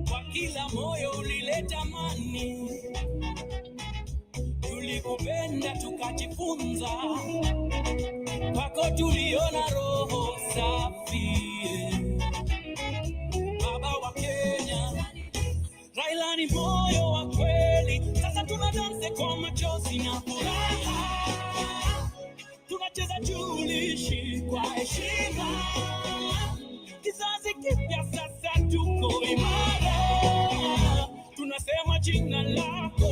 kwa kila moyo ulileta amani, tulikupenda tukajifunza, kwako tuliona roho safi. Baba wa Kenya, Raila ni moyo wa kweli, sasa tunadanse kwa machozi na furaha, tunacheza julishi kwa heshima, kizazi kipya sasa tuko imara, tunasema jina lako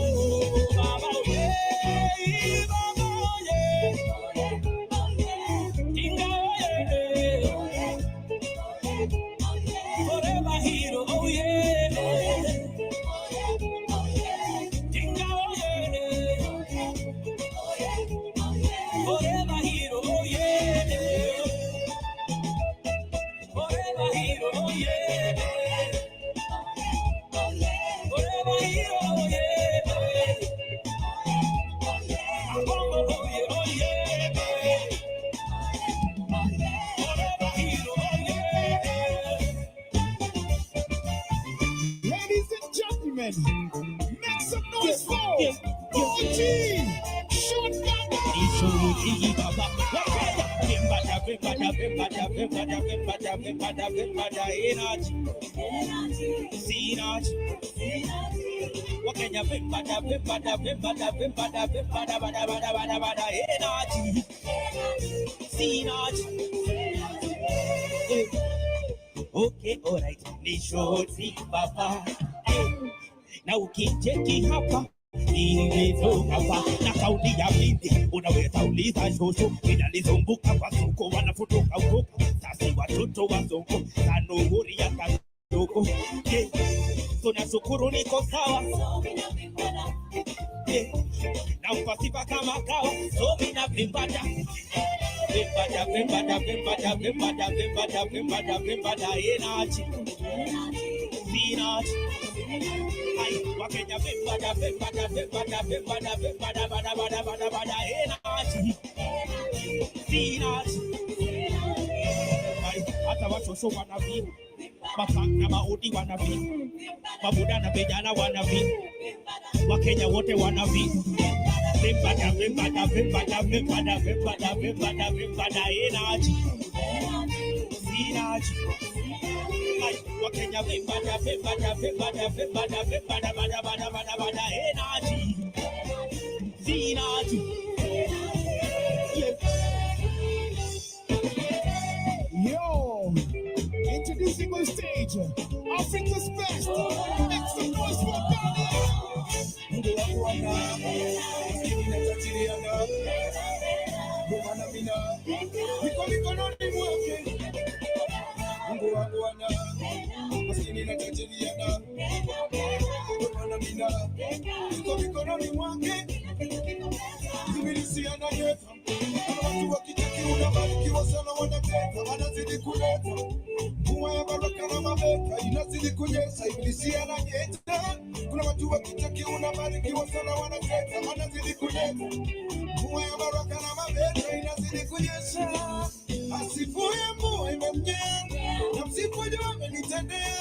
Baba, Baba, Kinga, forever hero, oh yeah, Kinga, forever hero, oh yeah, forever hero, oh yeah, forever hero, oh yeah, oh yeah, oh yeah, forever hero, oh yeah. Ladies and gentlemen, make some noise for OG Shotgun. Okay, alright, ni shoti baba. Na ukicheki hapa nilivyoka hapa na kauli ya mimi, unaweza uliza shosho, inalizunguka kwa soko, wanafutoka huko sasa watoto wa soko, Jamhuri ya Kasuko. Tunashukuru niko sawa, na mpasipa kama kawa, so mina vimbada energy. Wakenya hata watoto wanavi, mapanga maudi wanavi, mabuda na vijana wanavi, Wakenya wote wanavi. Energy. Wakenya Yo, introducing on stage, Africa's best. Make some noise for Daniel. Kuna watu wakitaki unabarikiwa sana wanateka, wanazidi kuleta mvua ya baraka na mabeta inazidi kunyesha. Asifuye mvua imemnyea, na msifuye amenitendea.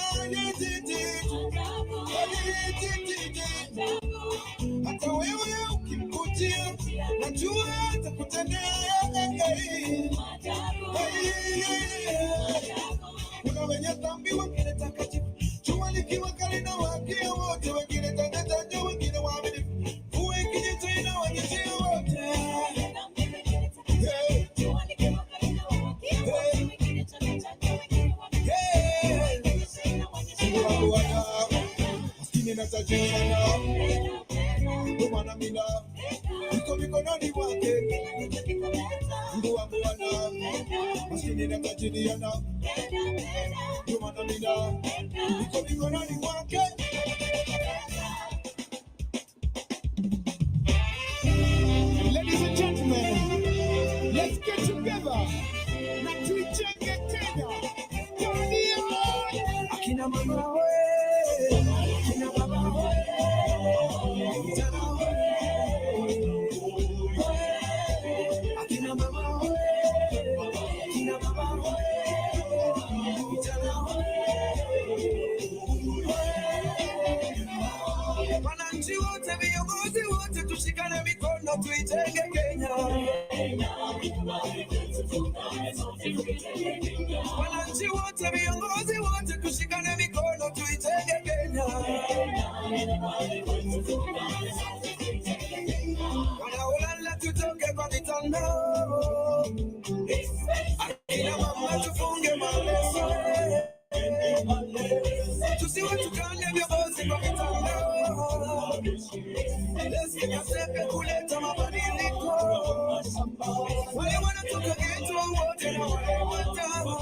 Hata wewe ukimkutia, najua atakutendea. Kuna wenye dhambi wengine takatifu, jua likiwa kali na wakia wote, wengine tanja wengine waaminifu, mvua ikinyesha inawanyeshea wote. Maskini na tajiriana, Bwana mina iko mikononi mwake. Mungu wangu ana, maskini na tajiriana, Bwana mina iko mikononi mwake. Ladies and gentlemen, let's get together na tuichenge Kenya. Akina mama we, akina baba we, vijana we, akina mama we, akina baba we, vijana we. Wananchi wote, viongozi wote, tushikane mikono tuitenge Kenya. Wananchi wote, viongozi wote, tushikane mikono tuitenge Kenya. Wanaolala tutoke kwa vitandao, akina mama tufunge maleso, tusiwe tukane viongozi kwa vitandao. Kenya sepe kuleta mabadiliko, wale wanatoka geto wote na wale watano,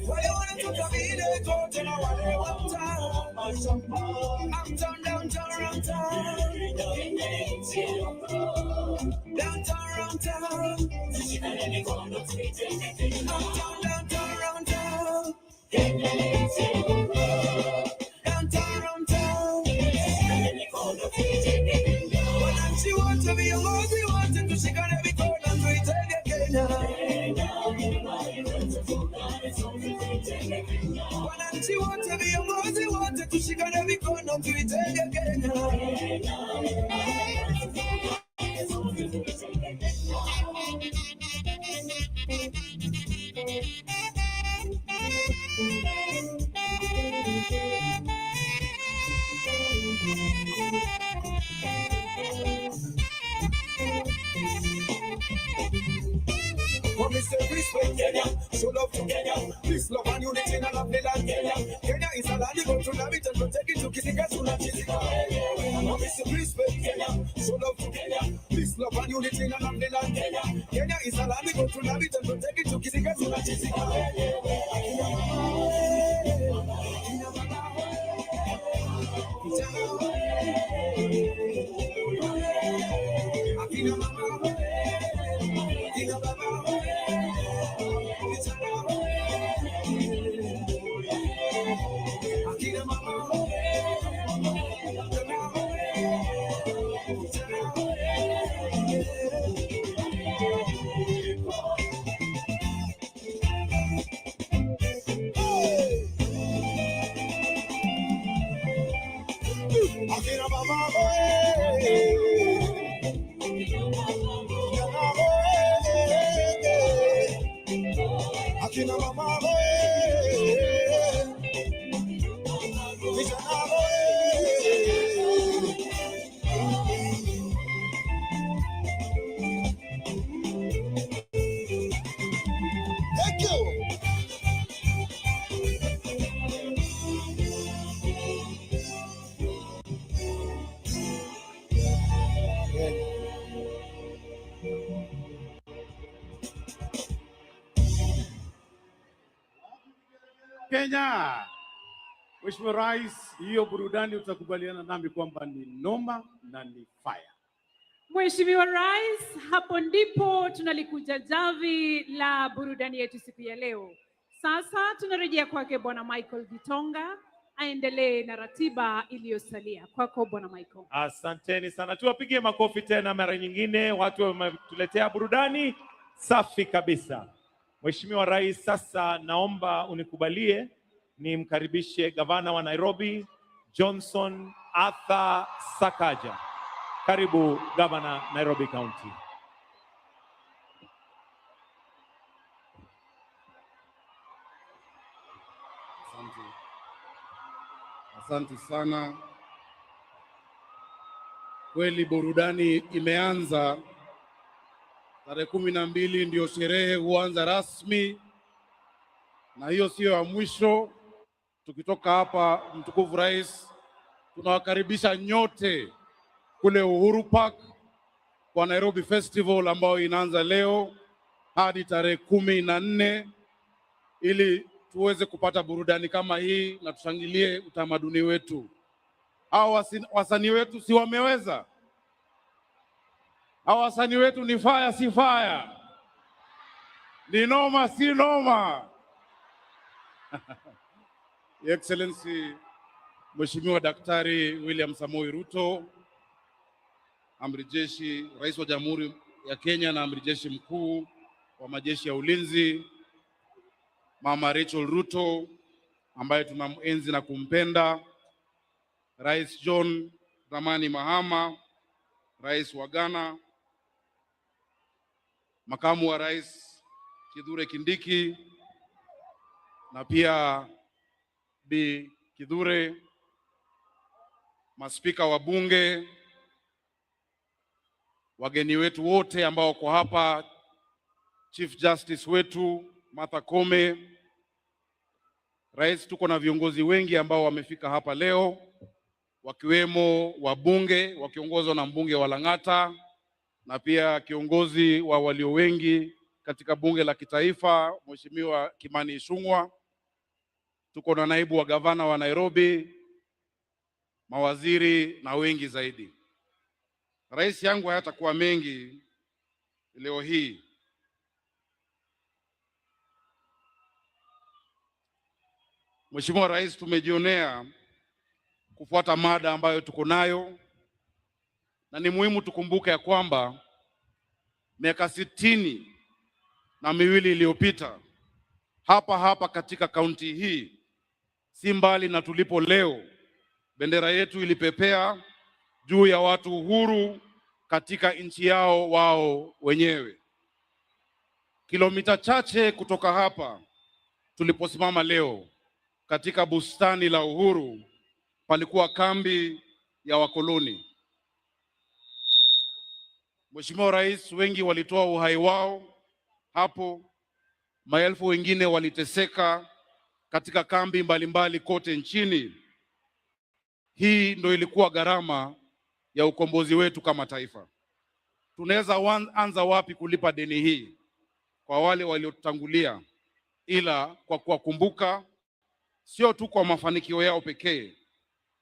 wale wanatoka vile kote na wale watano. Uptown, downtown, around town, downtown, around town, uptown, downtown, around town, downtown, around town. Wananchi wote, viongozi wote, tushikane mikono tuitenge Kenya. Wananchi wote, viongozi wote, tushikane mikono tuitenge Kenya. Respect Kenya, show love to Kenya, peace, love and unity in love the land Kenya. Kenya is a land, go to love it and protect it to kiss it to respect Kenya, show love to Kenya, peace, love and unity in love the land Kenya. Kenya is a land, go to love it and protect it to kiss it to Kenya. Mheshimiwa Rais, hiyo burudani utakubaliana nami kwamba ni noma na ni fire. Mheshimiwa Rais, hapo ndipo tunalikuja javi la burudani yetu siku ya leo. Sasa tunarejea kwake Bwana Michael Gitonga aendelee na ratiba iliyosalia. Kwako Bwana Michael. Asanteni sana. Tuwapigie makofi tena mara nyingine, watu wametuletea burudani safi kabisa. Mheshimiwa Rais, sasa naomba unikubalie nimkaribishe gavana wa Nairobi, Johnson Arthur Sakaja. Karibu gavana Nairobi County. Asante sana. Kweli burudani imeanza. Tarehe 12 ndio sherehe huanza rasmi, na hiyo sio ya mwisho. Tukitoka hapa, mtukufu Rais, tunawakaribisha nyote kule Uhuru Park kwa Nairobi Festival ambayo inaanza leo hadi tarehe 14 ili tuweze kupata burudani kama hii na tushangilie utamaduni wetu. Hao wasanii wetu si wameweza? Hao wasanii wetu ni fire si fire? Ni noma si noma? Your Excellency Mheshimiwa Daktari William Samoei Ruto, Amri Jeshi, Rais wa Jamhuri ya Kenya na Amri Jeshi Mkuu wa Majeshi ya Ulinzi, Mama Rachel Ruto ambaye tunamuenzi na kumpenda, Rais John Dramani Mahama, Rais wa Ghana, Makamu wa Rais Kithure Kindiki na pia Bi Kithure, maspika wa bunge, wageni wetu wote ambao wako hapa, Chief Justice wetu Martha Koome, Rais, tuko na viongozi wengi ambao wamefika hapa leo, wakiwemo wabunge wakiongozwa na mbunge wa Lang'ata na pia kiongozi wa walio wengi katika bunge la kitaifa Mheshimiwa Kimani Ichung'wah. Tuko na naibu wa gavana wa Nairobi, mawaziri na wengi zaidi. Rais yangu hayatakuwa mengi leo hii. Mheshimiwa Rais, tumejionea kufuata mada ambayo tuko nayo, na ni muhimu tukumbuke ya kwamba miaka 62 iliyopita hapa katika kaunti hii, si mbali na tulipo leo, bendera yetu ilipepea juu ya watu uhuru katika nchi yao wao wenyewe. Kilomita chache kutoka hapa tuliposimama leo katika bustani la Uhuru palikuwa kambi ya wakoloni. Mheshimiwa Rais, wengi walitoa uhai wao hapo, maelfu wengine waliteseka katika kambi mbalimbali kote nchini. Hii ndio ilikuwa gharama ya ukombozi wetu kama taifa. Tunaweza anza wapi kulipa deni hii kwa wale waliotutangulia, ila kwa kuwakumbuka sio tu kwa mafanikio yao pekee,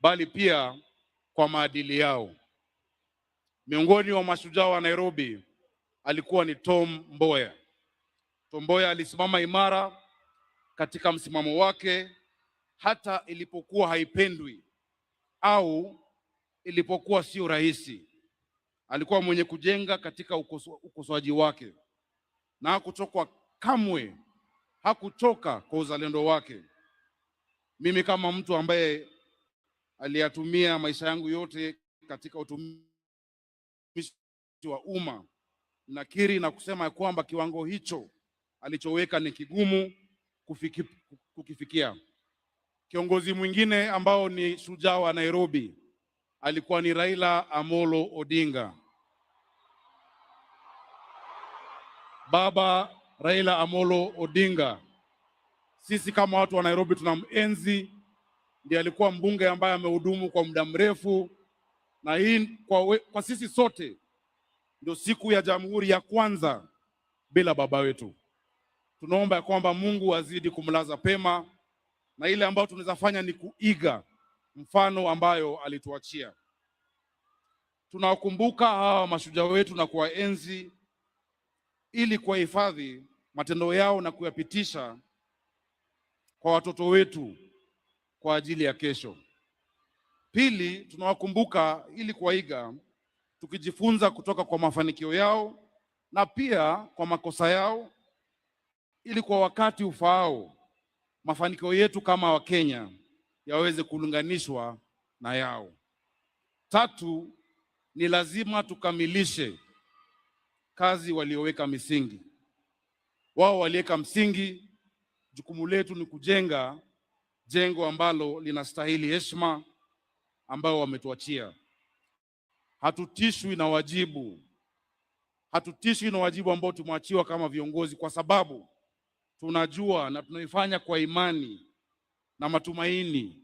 bali pia kwa maadili yao. Miongoni mwa mashujaa wa Nairobi alikuwa ni Tom Mboya. Tom Mboya alisimama imara katika msimamo wake hata ilipokuwa haipendwi au ilipokuwa sio rahisi. Alikuwa mwenye kujenga katika ukosoaji wake na hakuchoka kamwe, hakuchoka kwa uzalendo wake. Mimi kama mtu ambaye aliyatumia maisha yangu yote katika utumishi wa umma, nakiri na kusema ya kwamba kiwango hicho alichoweka ni kigumu kukifikia. Kiongozi mwingine ambao ni shujaa wa Nairobi alikuwa ni Raila Amolo Odinga. Baba Raila Amolo Odinga, sisi kama watu wa Nairobi tunamenzi. Ndiye alikuwa mbunge ambaye amehudumu kwa muda mrefu, na hii kwa sisi sote ndio siku ya Jamhuri ya kwanza bila baba wetu. Tunaomba ya kwamba Mungu azidi kumlaza pema, na ile ambayo tunaweza fanya ni kuiga mfano ambayo alituachia. Tunawakumbuka hawa mashujaa wetu na kuwaenzi ili kuwahifadhi matendo yao na kuyapitisha kwa watoto wetu kwa ajili ya kesho. Pili, tunawakumbuka ili kuwaiga, tukijifunza kutoka kwa mafanikio yao na pia kwa makosa yao, ili kwa wakati ufaao mafanikio yetu kama Wakenya yaweze kulinganishwa na yao. Tatu, ni lazima tukamilishe kazi walioweka misingi. Wao waliweka msingi, jukumu letu ni kujenga jengo ambalo linastahili heshima ambao wametuachia. Hatutishwi na wajibu ambao tumeachiwa kama viongozi, kwa sababu tunajua na tunaifanya kwa imani na matumaini,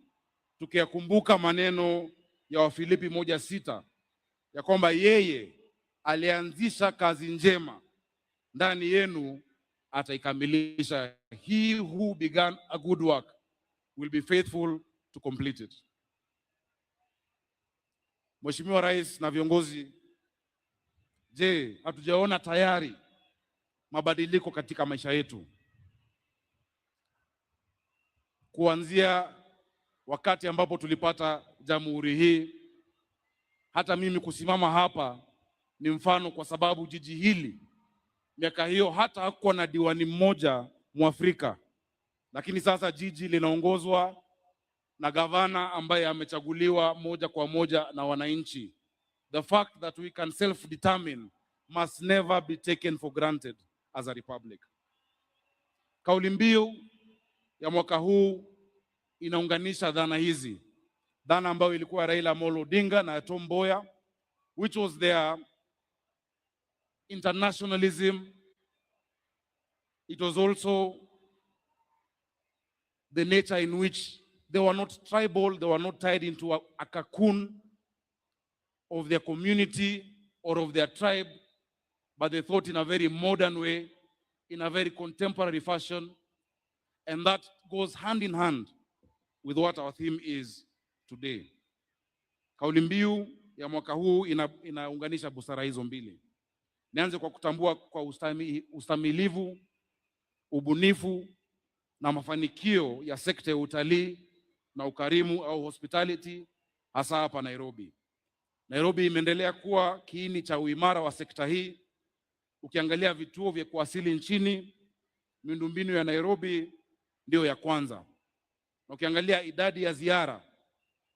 tukiyakumbuka maneno ya Wafilipi 1:6 ya kwamba yeye alianzisha kazi njema ndani yenu ataikamilisha. He who began a good work will be faithful to complete it. Mheshimiwa Rais na viongozi, je, hatujaona tayari mabadiliko katika maisha yetu? Kuanzia wakati ambapo tulipata jamhuri hii, hata mimi kusimama hapa ni mfano, kwa sababu jiji hili miaka hiyo hata hakuwa na diwani mmoja Mwafrika, lakini sasa jiji linaongozwa na gavana ambaye amechaguliwa moja kwa moja na wananchi. The fact that we can self-determine must never be taken for granted as a republic. Kauli mbiu ya mwaka huu inaunganisha dhana hizi. Dhana ambayo ilikuwa Raila Amolo Odinga na Tom Mboya, which was their internationalism. It was also the nature in which they were not tribal, they were not tied into a cocoon of their community or of their tribe, but they thought in a very modern way, in a very contemporary fashion, and that goes hand in hand with what our theme is today. Kauli mbiu ya mwaka huu inaunganisha busara hizo mbili. Nianze kwa kutambua kwa ustamilivu, ubunifu na mafanikio ya sekta ya utalii na ukarimu au hospitality hasa hapa Nairobi. Nairobi imeendelea kuwa kiini cha uimara wa sekta hii. Ukiangalia vituo vya kuwasili nchini, miundombinu ya Nairobi ndio ya kwanza. Na ukiangalia idadi ya ziara,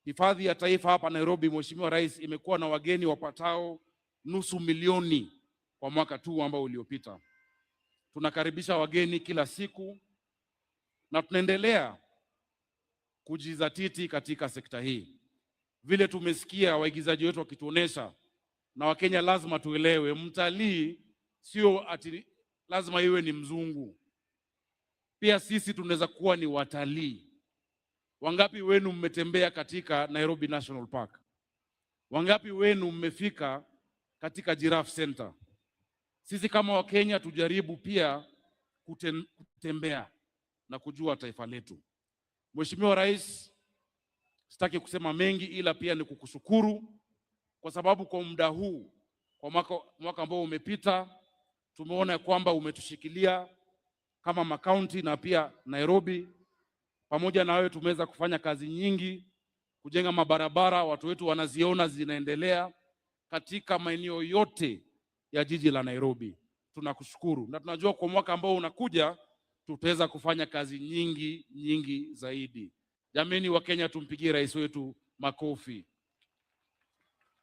hifadhi ya taifa hapa Nairobi, Mheshimiwa Rais, imekuwa na wageni wapatao 500,000 kwa mwaka tu ambao uliopita. Tunakaribisha wageni kila siku na tunaendelea kujizatiti katika sekta hii. Vile tumesikia waigizaji wetu wakituonesha, na Wakenya lazima tuelewe, mtalii sio ati lazima iwe ni mzungu. Pia sisi tunaweza kuwa ni watalii. Wangapi wenu mmetembea katika Nairobi National Park? Wangapi wenu mmefika katika Giraffe Center? Sisi kama Wakenya tujaribu pia kutembea na kujua taifa letu. Mheshimiwa Rais, sitaki kusema mengi ila pia ni kukushukuru kwa sababu kwa muda huu, kwa mwaka ambao umepita, tumeona kwamba umetushikilia kama makaunti na pia Nairobi. Pamoja na wewe tumeweza kufanya kazi nyingi, kujenga mabarabara, watu wetu wanaziona zinaendelea katika maeneo yote ya jiji la Nairobi. Tunakushukuru na tunajua kwa mwaka ambao unakuja tutaweza kufanya kazi nyingi zaidi. Jameni wa Kenya, tumpigie rais wetu makofi.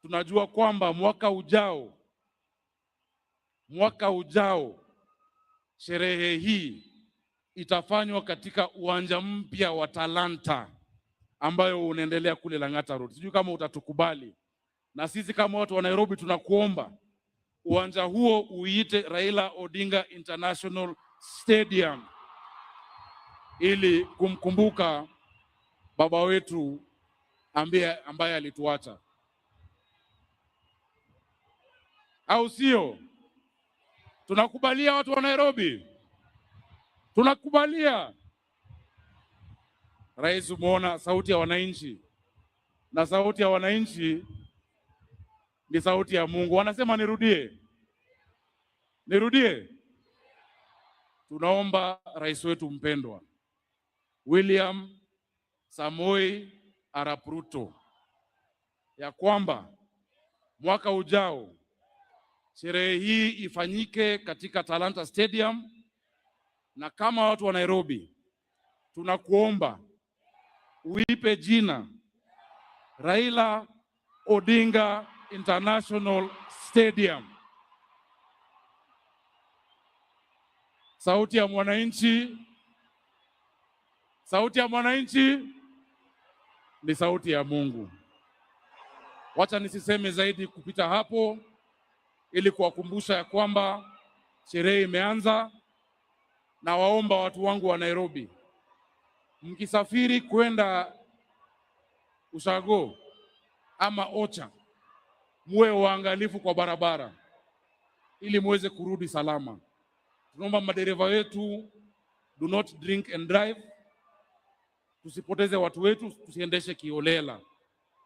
Tunajua kwamba mwaka ujao sherehe hii itafanywa katika uwanja mpya wa Talanta ambayo unaendelea kule Lang'ata Road. Sijui kama utatukubali. Na sisi kama watu wa Nairobi tunakuomba uwanja huo uite Raila Odinga International Stadium ili kumkumbuka baba wetu ambaye alituacha. Au sio? Tunakubalia watu wa Nairobi? Tunakubalia. Rais, umeona sauti ya wananchi, na sauti ya wananchi ni sauti ya Mungu. Wanasema nirudie. Tunaomba rais wetu mpendwa William Samoei Arap Ruto ya kwamba mwaka ujao sherehe hii ifanyike katika Talanta Stadium, na kama watu wa Nairobi tunakuomba uipe jina Raila Odinga International Stadium. Sauti ya mwananchi ni sauti ya Mungu. Wacha nisiseme zaidi kupita hapo, ili kuwakumbusha ya kwamba sherehe imeanza. Na waomba watu wangu wa Nairobi, mkisafiri kwenda Ushago ama Ocha, muwe waangalifu kwa barabara ili muweze kurudi salama. Tunaomba madereva wetu, do not drink and drive. Tusipoteze watu wetu, tusiendeshe kiolela,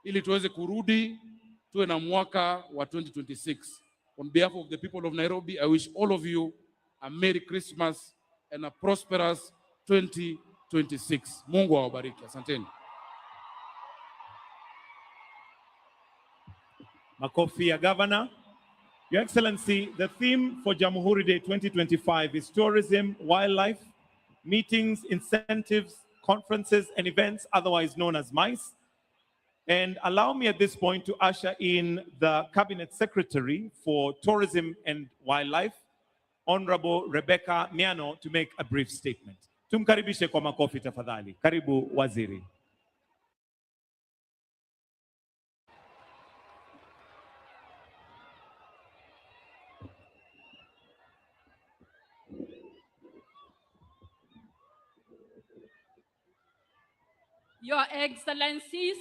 ili tuweze kurudi tuwe na mwaka wa 2026. On behalf of the people of Nairobi, I wish all of you a Merry Christmas and a prosperous 2026. Mungu awabariki. Asanteni. Makofi ya Governor. Your Excellency, the theme for Jamhuri Day 2025 is tourism, wildlife, meetings, incentives, conferences and events, otherwise known as MICE. And allow me at this point to usher in the Cabinet Secretary for Tourism and Wildlife, Honorable Rebecca Nyayo, to make a brief statement. Tumkaribishe kwa makofi tafadhali. Karibu Waziri. Your Excellencies,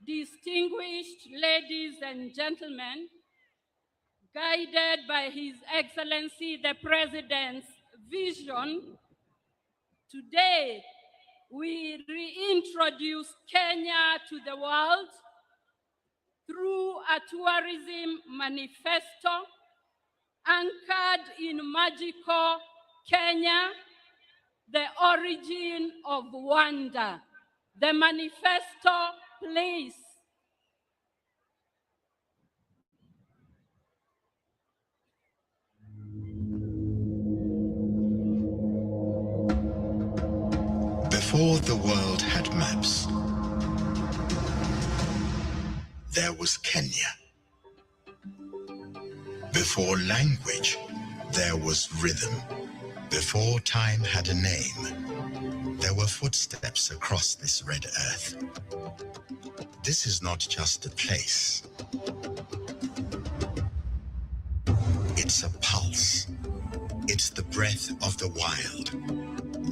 distinguished ladies and gentlemen, guided by His Excellency the President's vision, today we reintroduce Kenya to the world through a tourism manifesto anchored in magical Kenya, the origin of wonder. The manifesto, please. Before the world had maps, there was Kenya. Before language, there was rhythm. Before time had a name, there were footsteps across this red earth. This is not just a place. It's a pulse. It's the breath of the wild,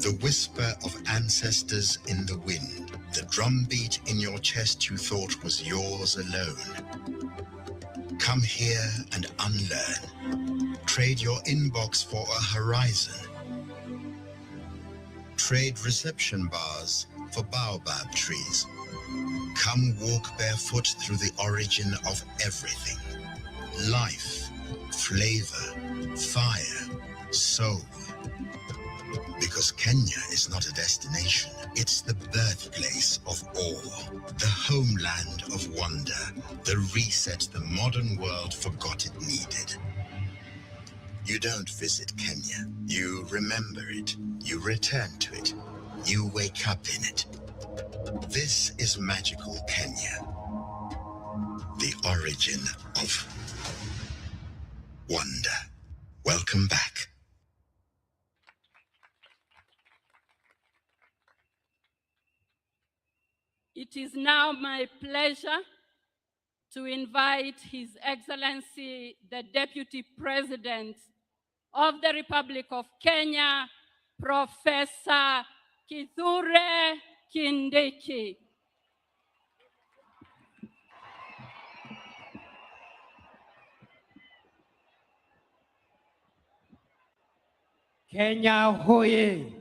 the whisper of ancestors in the wind, the drumbeat in your chest you thought was yours alone. Come here and unlearn. Trade your inbox for a horizon. Trade reception bars for baobab trees. Come walk barefoot through the origin of everything. Life, flavor, fire, soul. Because Kenya is not a destination, it's the birthplace of all, the homeland of wonder, the reset the modern world forgot it needed. You don't visit Kenya, you remember it, you return to it, you wake up in it. This is magical Kenya, the origin of wonder. Welcome back. It is now my pleasure to invite His Excellency, the Deputy President of the Republic of Kenya, Professor Kithure Kindiki. Kenya hoye!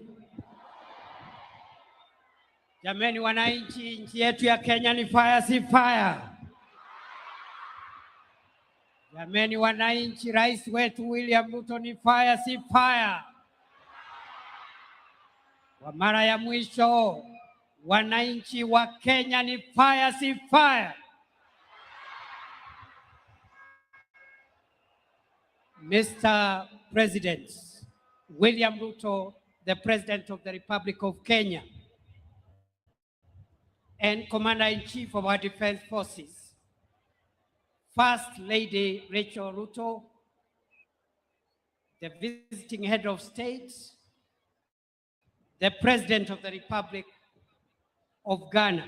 Jameni wananchi, nchi yetu ya Kenya ni fire si fire? Jameni wananchi, rais wetu William Ruto ni fire si fire? Kwa mara ya mwisho, wananchi wa Kenya ni fire si fire? Mr. President, William Ruto, the President of the Republic of Kenya, and Commander-in-Chief of our Defense Forces, First Lady Rachel Ruto, the visiting head of state, the President of the Republic of Ghana,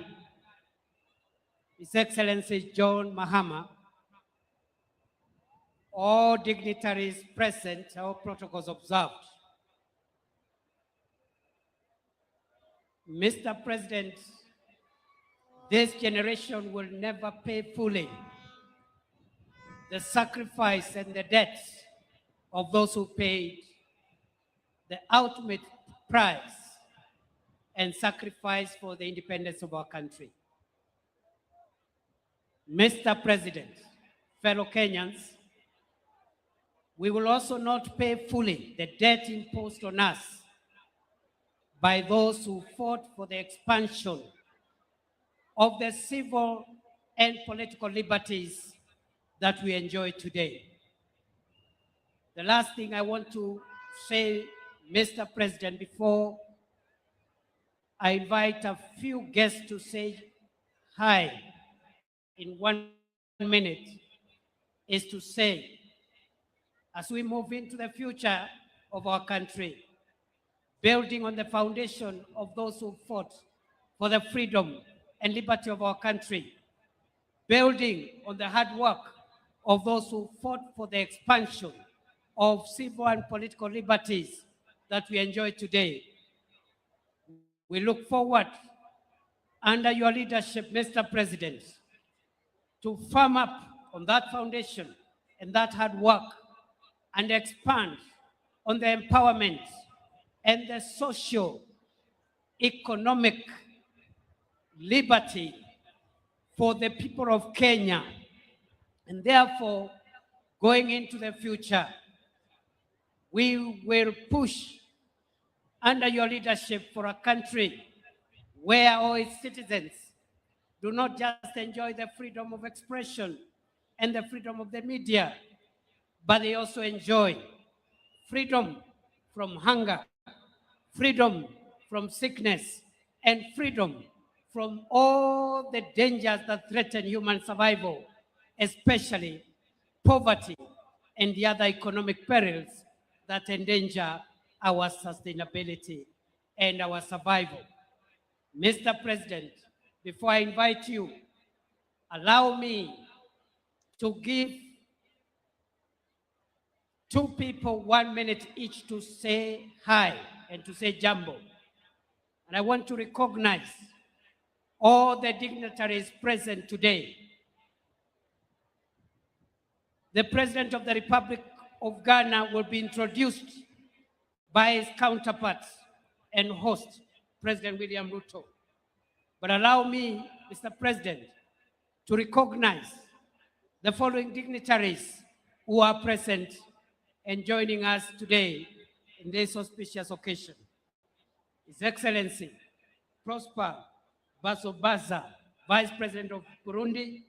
His Excellency John Mahama, all dignitaries present, all protocols observed. Mr. President, this generation will never pay fully the sacrifice and the debts of those who paid the ultimate price and sacrifice for the independence of our country. Mr. President, fellow Kenyans, we will also not pay fully the debt imposed on us by those who fought for the expansion of the civil and political liberties that we enjoy today. The last thing I want to say, Mr. President, before I invite a few guests to say hi in 1 minute, is to say, as we move into the future of our country, building on the foundation of those who fought for the freedom and liberty of our country, building on the hard work of those who fought for the expansion of civil and political liberties that we enjoy today. We look forward, under your leadership, Mr. President, to firm up on that foundation and that hard work and expand on the empowerment and the social, economic liberty for the people of Kenya. And therefore, going into the future, we will push under your leadership for a country where all its citizens do not just enjoy the freedom of expression and the freedom of the media, but they also enjoy freedom from hunger, freedom from sickness, and freedom from all the dangers that threaten human survival, especially poverty and the other economic perils that endanger our sustainability and our survival. Mr. President, before I invite you, allow me to give two people 1 minute each to say hi and to say jambo. And I want to recognize all the dignitaries present today. The President of the Republic of Ghana will be introduced by his counterpart and host, President William Ruto. But allow me, Mr. President, to recognize the following dignitaries who are present and joining us today in this auspicious occasion. His Excellency Prosper Bazobaza, Vice President of Burundi.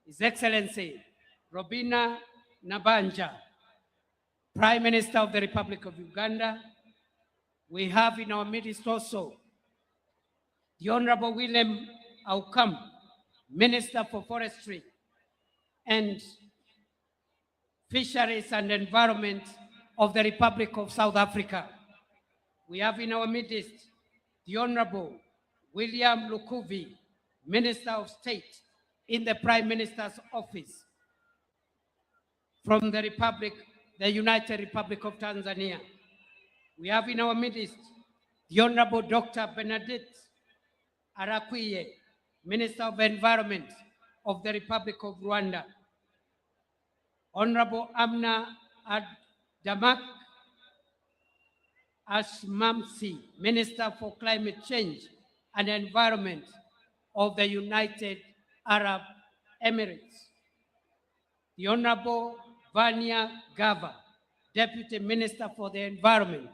His Excellency Robina Nabanja, Prime Minister of the Republic of Uganda. We have in our midst also the Honorable William Aukam, Minister for Forestry and Fisheries and Environment of the Republic of South Africa. We have in our midst the Honorable William Lukuvi, Minister of State in the Prime Minister's Office from the United Republic of Tanzania. We have in our midst the Honorable Dr. Benedict Arakwiye, Minister of Environment of the Republic of Rwanda. Honorable Amna Damak Ashmamsi, Minister for Climate Change and Environment of the United Arab Emirates. The Honorable Vania Gava, Deputy Minister for the Environment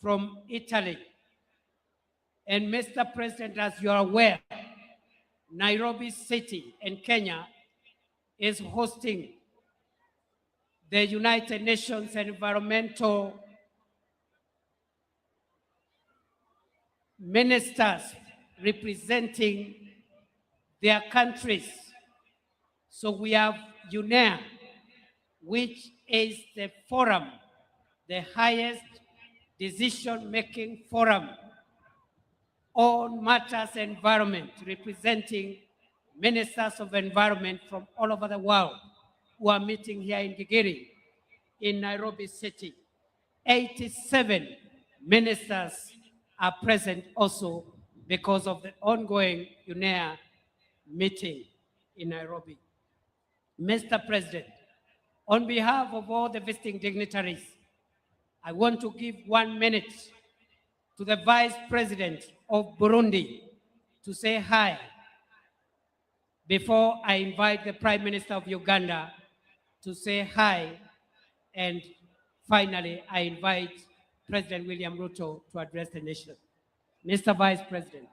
from Italy. And Mr. President, as you are aware, Nairobi City in Kenya is hosting the United Nations Environmental Ministers representing their countries. So we have UNEA, which is the forum, the highest decision-making forum on matters environment, representing ministers of environment from all over the world who are meeting here in Gigiri, in Nairobi City. 87 ministers are present also because of the ongoing UNEA meeting in Nairobi. Mr. President, on behalf of all the visiting dignitaries, I want to give 1 minute to the Vice President of Burundi to say hi before I invite the Prime Minister of Uganda to say hi, and finally I invite President William Ruto to address the nation. Mr. Vice President.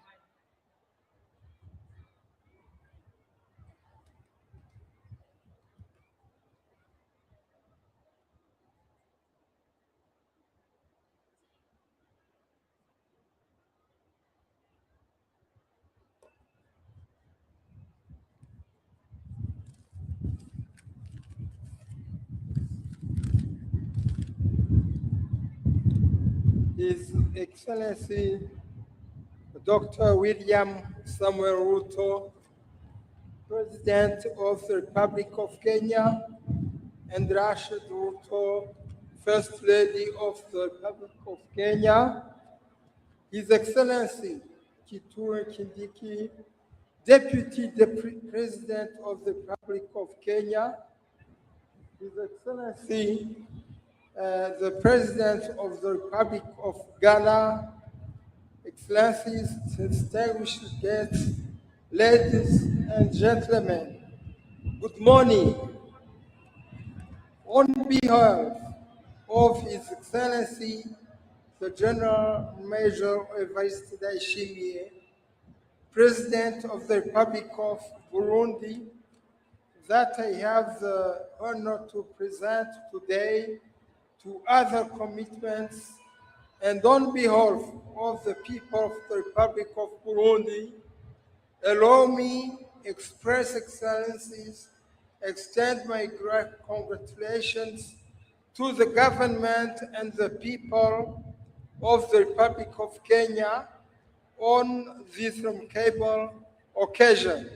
His Excellency Dr. William Samuel Ruto, President of the Republic of Kenya, and Rashid Ruto, First Lady of the Republic of Kenya, His Excellency Kithure Kindiki, Deputy President of the Republic of Kenya, His Excellency the President of the Republic of Ghana, Excellencies, distinguished guests, ladies and gentlemen, good morning. On behalf of His Excellency, the General Major Evariste Ndayishimiye, President of the Republic of Burundi, that I have the honor to present today to other commitments, and on behalf of the people of the Republic of Burundi, allow me express excellencies, extend my congratulations to the government and the people of the Republic of Kenya on this remarkable occasion.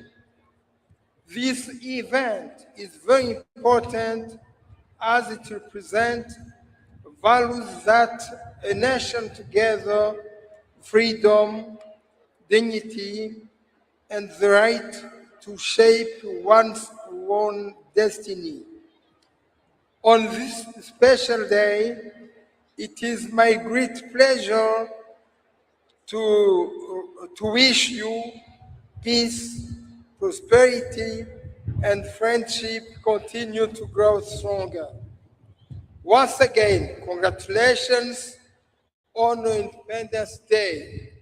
This event is very important as it represents values that a nation together, freedom, dignity, and the right to shape one's own destiny. On this special day, it is my great pleasure to wish you peace, prosperity, and friendship continue to grow stronger. Once again, congratulations on Independence Day.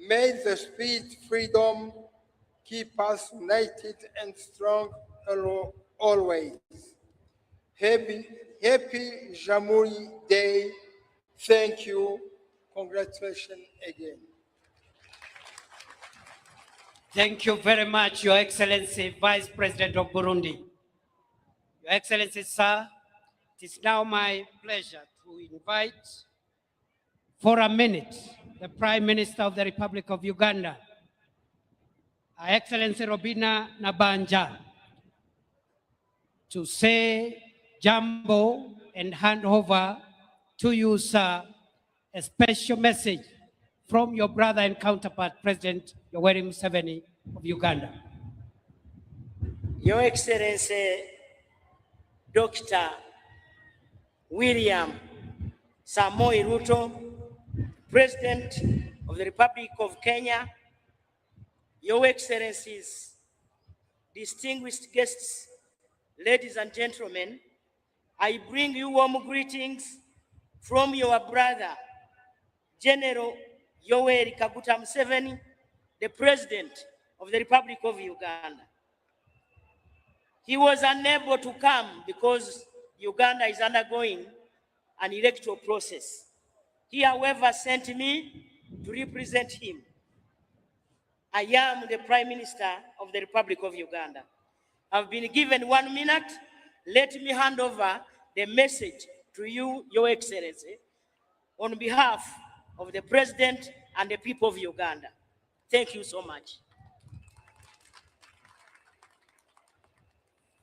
May the spirit freedom keep us united and strong always. Happy Jamhuri Day. Thank you. Congratulations again. Thank you very much, Your Excellency, Vice President of Burundi. Your Excellency, sir, it is now my pleasure to invite for a minute the Prime Minister of the Republic of Uganda, Her Excellency Robina Nabanja, to say jambo and hand over to you, sir, a special message from your brother and counterpart, President Yoweri Museveni of Uganda. Your Excellency, Dr. William Samoei Ruto, President of the Republic of Kenya, Your Excellencies, distinguished guests, ladies and gentlemen, I bring you warm greetings from your brother, General Yoweri Kaguta Museveni, the President of the Republic of Uganda. He was unable to come because Uganda is undergoing an electoral process. He, however, sent me to represent him. I am the Prime Minister of the Republic of Uganda. I've been given 1 minute. Let me hand over the message to you, Your Excellency, on behalf of the President and the people of Uganda. Thank you so much.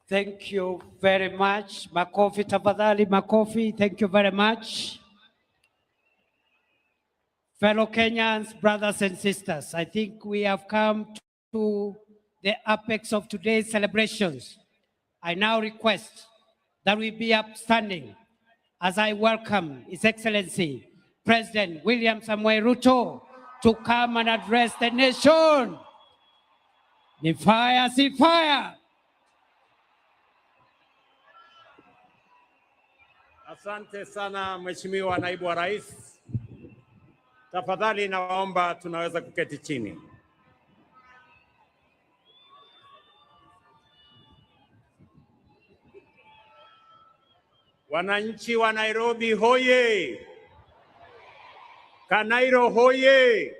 Thank you very much. Makofi tafadhali, makofi. Thank you very much. Fellow Kenyans, brothers and sisters, I think we have come to the apex of today's celebrations. I now request that we be upstanding as I welcome His Excellency, President William Samoei Ruto, to come and address the nation. Ni fire, si fire. Asante sana Mheshimiwa Naibu wa Rais. Tafadhali naomba tunaweza kuketi chini. Wananchi wa Nairobi hoye! Kanairo hoye!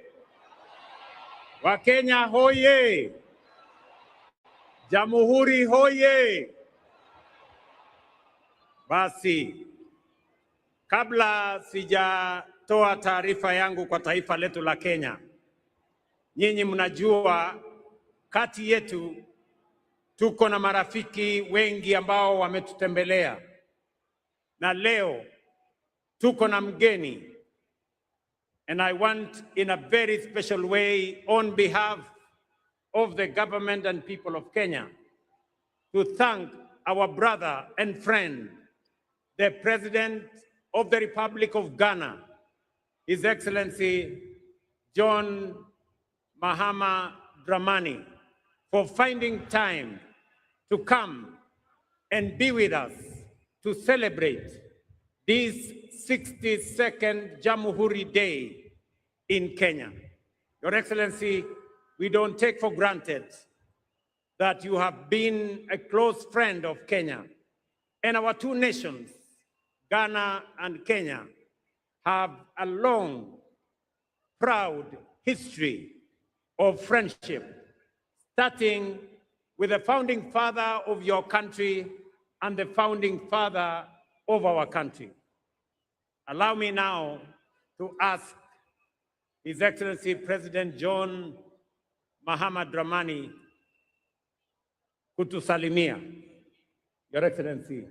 Wakenya hoye! Jamhuri hoye! Basi, kabla sijatoa natoa taarifa yangu kwa taifa letu la Kenya. Nyinyi mnajua kati yetu tuko na marafiki wengi ambao wametutembelea, na leo tuko na mgeni. And I want in a very special way on behalf of the government and people of Kenya to thank our brother and friend, the President of the Republic of Ghana, His Excellency John Mahama Dramani, for finding time to come and be with us to celebrate this 62nd Jamhuri Day in Kenya. Your Excellency, we don't take for granted that you have been a close friend of Kenya. And our two nations, Ghana and Kenya, have a long, proud history of friendship, starting with the founding father of your country and the founding father of our country. Allow me now to ask His Excellency President John Mahama Dramani kutusalimia. Your Excellency,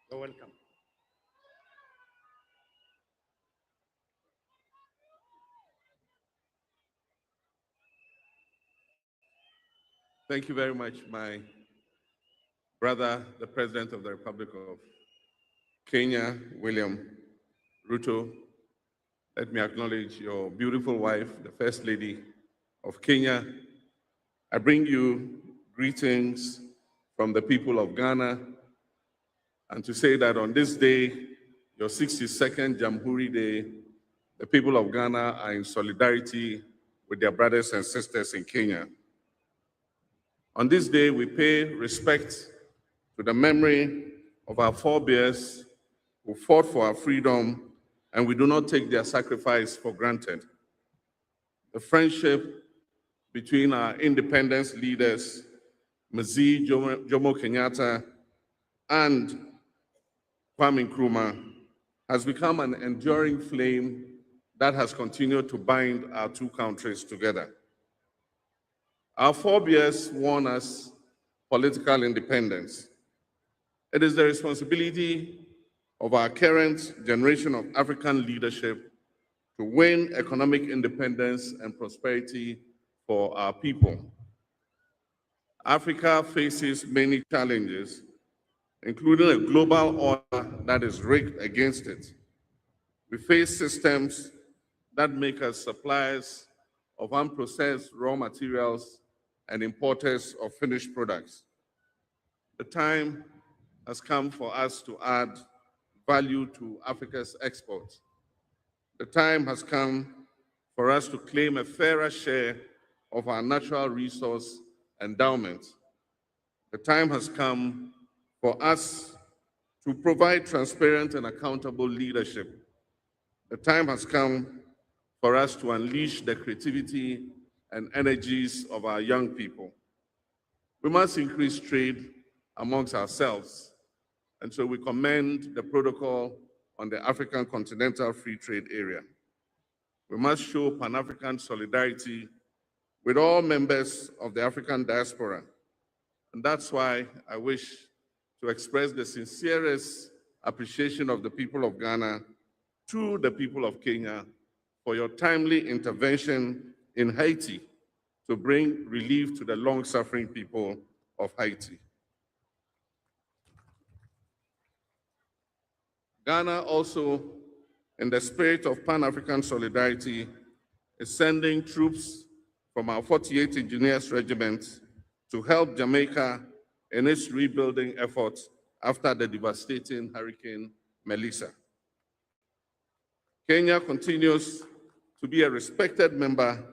you're welcome. Thank you very much, my brother, the President of the Republic of Kenya, William Ruto. Let me acknowledge your beautiful wife, the First Lady of Kenya. I bring you greetings from the people of Ghana, and to say that on this day, your 62nd Jamhuri Day, the people of Ghana are in solidarity with their brothers and sisters in Kenya. On this day, we pay respect to the memory of our forebears who fought for our freedom, and we do not take their sacrifice for granted. The friendship between our independence leaders, Mzee Jomo Kenyatta and Kwame Nkrumah, has become an enduring flame that has continued to bind our two countries together. Our forebears won us political independence. It is the responsibility of our current generation of African leadership to win economic independence and prosperity for our people. Africa faces many challenges, including a global order that is rigged against it. We face systems that make us suppliers of unprocessed raw materials and importers of finished products. The time has come for us to add value to Africa's exports. The time has come for us to claim a fairer share of our natural resource endowment. The time has come for us to provide transparent and accountable leadership. The time has come for us to unleash the creativity and energies of our young people. We must increase trade amongst ourselves, and so we commend the protocol on the African Continental Free Trade Area. We must show Pan-African solidarity with all members of the African diaspora, and that's why I wish to express the sincerest appreciation of the people of Ghana to the people of Kenya for your timely intervention in Haiti to bring relief to the long-suffering people of Haiti. Ghana also, in the spirit of Pan-African solidarity, is sending troops from our 48th Engineers Regiment to help Jamaica in its rebuilding efforts after the devastating Hurricane Melissa. Kenya continues to be a respected member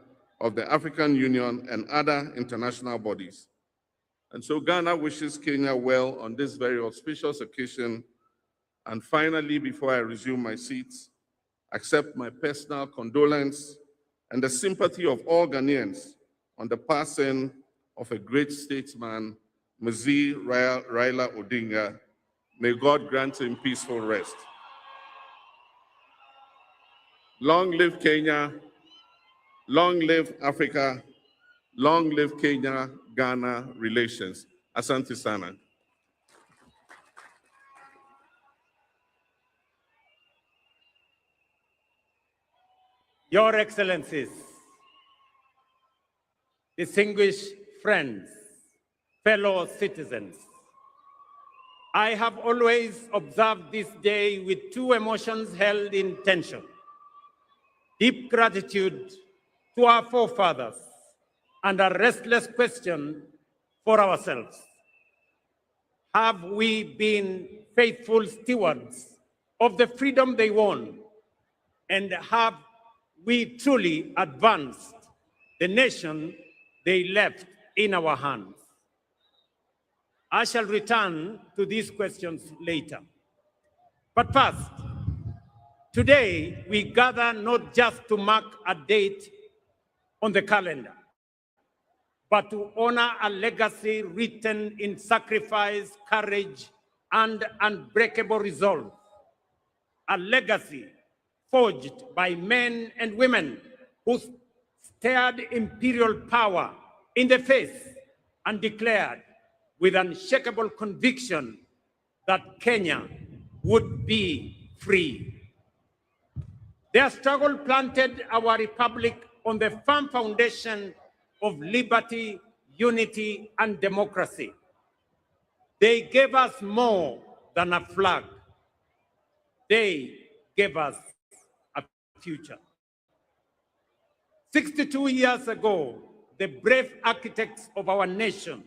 of the African Union and other international bodies. And so Ghana wishes Kenya well on this very auspicious occasion. And finally, before I resume my seat, accept my personal condolence and the sympathy of all Ghanaians on the passing of a great statesman, Mzee Raila Odinga. May God grant him peaceful rest. Long live Kenya, long live Africa, long live Kenya-Ghana relations. Asante sana. Your Excellencies, distinguished friends, fellow citizens, I have always observed this day with two emotions held in tension: deep gratitude to our forefathers and a restless question for ourselves. Have we been faithful stewards of the freedom they won? And have we truly advanced the nation they left in our hands? I shall return to these questions later. But first, today we gather not just to mark a date on the calendar, but to honor a legacy written in sacrifice, courage, and unbreakable resolve. A legacy forged by men and women who stared imperial power in the face and declared with unshakable conviction that Kenya would be free. Their struggle planted our republic on the firm foundation of liberty, unity, and democracy. They gave us more than a flag. They gave us a future. 62 years ago, the brave architects of our nation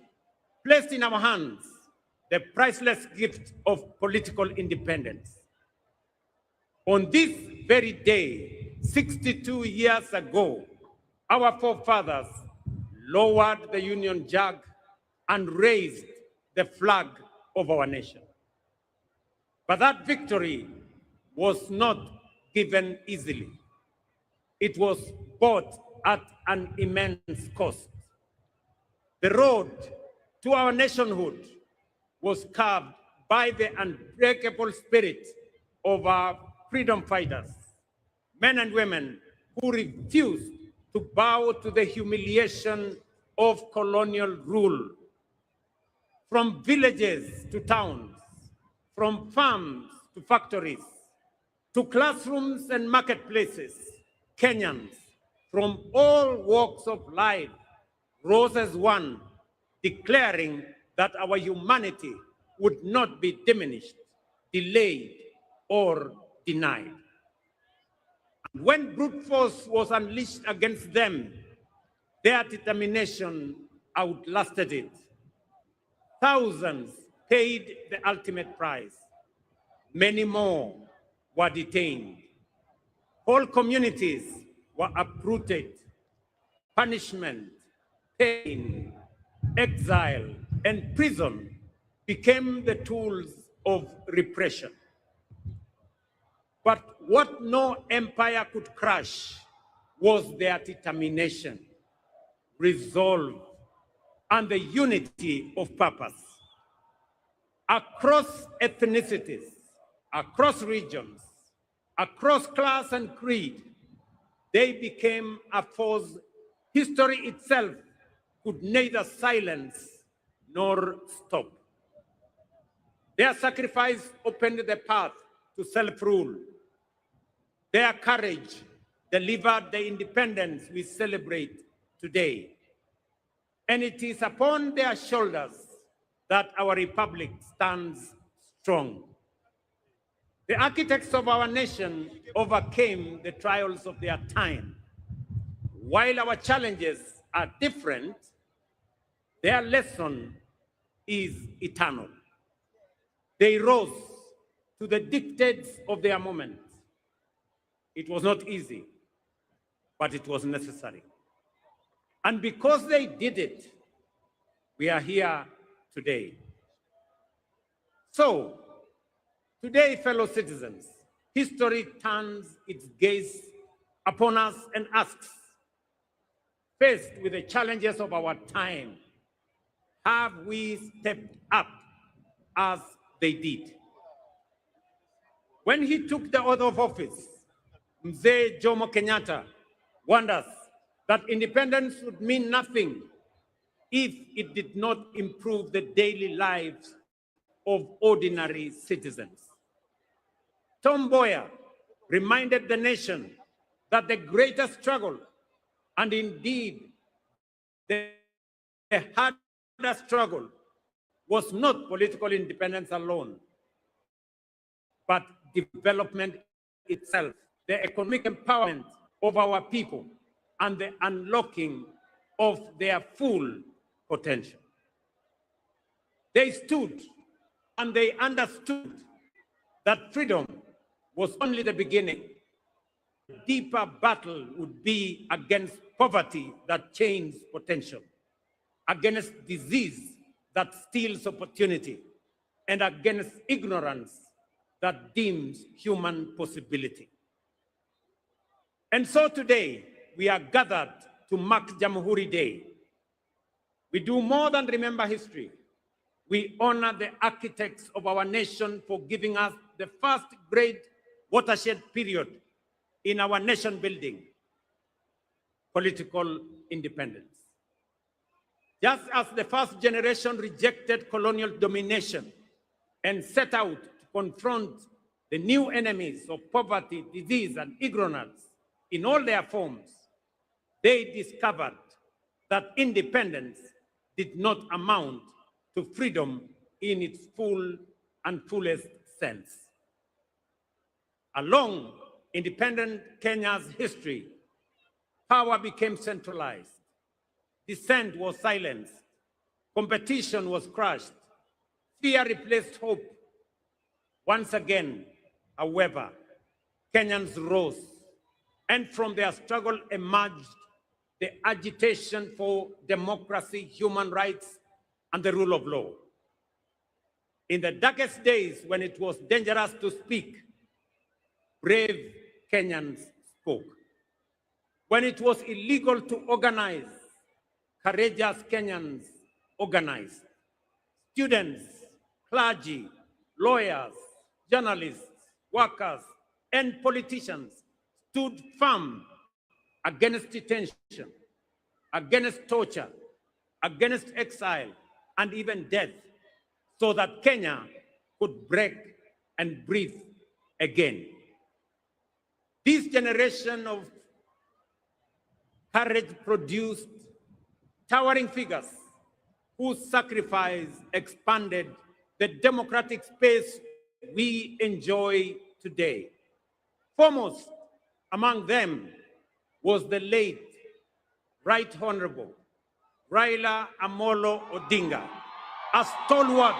placed in our hands the priceless gift of political independence. On this very day, 62 years ago, our forefathers lowered the Union Jack and raised the flag of our nation. But that victory was not given easily. It was bought at an immense cost. The road to our nationhood was carved by the unbreakable spirit of our freedom fighters, men and women who refused to bow to the humiliation of colonial rule. From villages to towns, from farms to factories, to classrooms and marketplaces, Kenyans from all walks of life rose as one, declaring that our humanity would not be diminished, delayed, or denied. When brute force was unleashed against them, their determination outlasted it. Thousands paid the ultimate price. Many more were detained. Whole communities were uprooted. Punishment, pain, exile, and prison became the tools of repression. But what no empire could crush was their determination, resolve, and the unity of purpose. Across ethnicities, across regions, across class and creed, they became a force history itself could neither silence nor stop. Their sacrifice opened the path to self-rule. Their courage delivered the independence we celebrate today. And it is upon their shoulders that our republic stands strong. The architects of our nation overcame the trials of their time. While our challenges are different, their lesson is eternal. They rose to the dictates of their moment. It was not easy, but it was necessary. And because they did it, we are here today. So, today, fellow citizens, history turns its gaze upon us and asks, faced with the challenges of our time, have we stepped up as they did? When he took the oath of office, Mzee Jomo Kenyatta warned us that independence would mean nothing if it did not improve the daily lives of ordinary citizens. Tom Mboya reminded the nation that the greatest struggle, and indeed the hardest struggle, was not political independence alone, but development itself, the economic empowerment of our people, and the unlocking of their full potential. They stood and they understood that freedom was only the beginning. A deeper battle would be against poverty that chains potential, against disease that steals opportunity, and against ignorance that dims human possibility. And so today, we are gathered to mark Jamhuri Day. We do more than remember history. We honor the architects of our nation for giving us the first great watershed period in our nation building, political independence. Just as the first generation rejected colonial domination and set out to confront the new enemies of poverty, disease, and ignorance in all their forms, they discovered that independence did not amount to freedom in its full and fullest sense. Along independent Kenya's history, power became centralized. Dissent was silenced. Competition was crushed. Fear replaced hope. Once again, however, Kenyans rose, and from their struggle emerged the agitation for democracy, human rights, and the rule of law. In the darkest days when it was dangerous to speak, brave Kenyans spoke. When it was illegal to organize, courageous Kenyans organized. Students, clergy, lawyers, journalists, workers, and politicians stood firm against detention, against torture, against exile, and even death, so that Kenya could break and breathe again. This generation of courage produced towering figures whose sacrifice expanded the democratic space we enjoy today. Foremost among them was the late Right Honorable Raila Amolo Odinga, a stalwart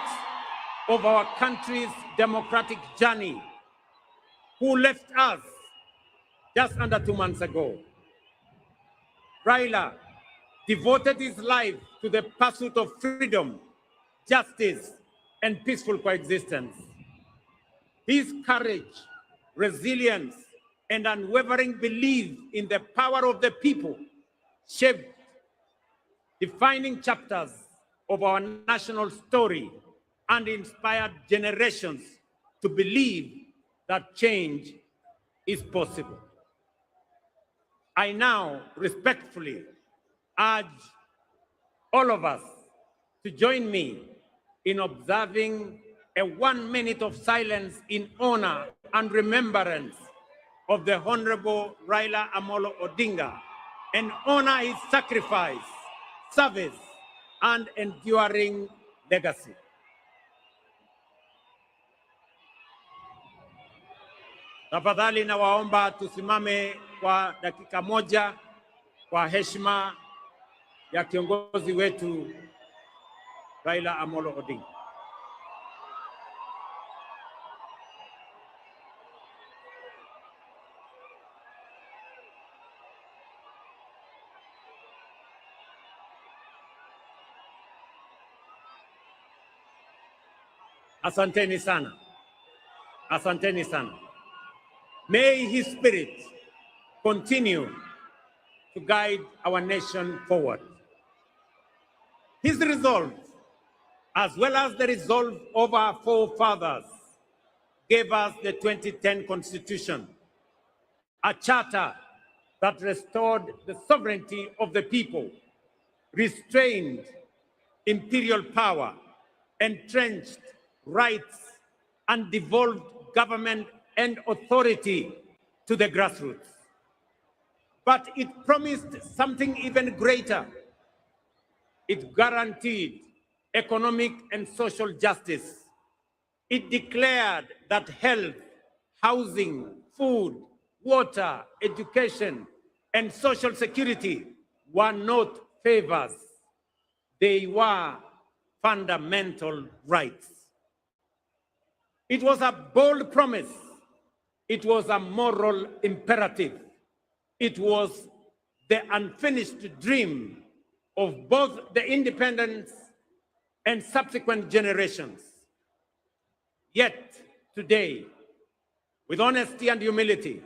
of our country's democratic journey, who left us just under 2 months ago. Raila devoted his life to the pursuit of freedom, justice, and peaceful coexistence. His courage, resilience, and unwavering belief in the power of the people shaped defining chapters of our national story and inspired generations to believe that change is possible. I now respectfully urge all of us to join me in observing a 1 minute of silence in honor and remembrance of the Honorable Raila Amolo Odinga and honor his sacrifice, service, and enduring legacy. Tafadhali nawaomba tusimame kwa dakika moja kwa heshima ya kiongozi wetu Raila Amolo Odinga. Asanteni sana. Asanteni sana. May his spirit continue to guide our nation forward. His resolve, as well as the resolve of our forefathers, gave us the 2010 Constitution, a charter that restored the sovereignty of the people, restrained imperial power, entrenched rights, and devolved government and authority to the grassroots. But it promised something even greater. It guaranteed economic and social justice. It declared that health, housing, food, water, education, and social security were not favors. They were fundamental rights. It was a bold promise. It was a moral imperative. It was the unfinished dream of both the independence and subsequent generations. Yet today, with honesty and humility,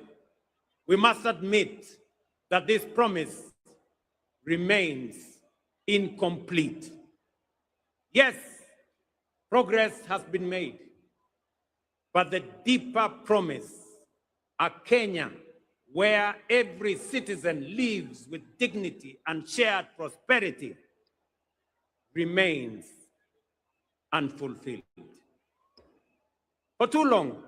we must admit that this promise remains incomplete. Yes, progress has been made, but the deeper promise, a Kenya where every citizen lives with dignity and shared prosperity, remains unfulfilled. For too long,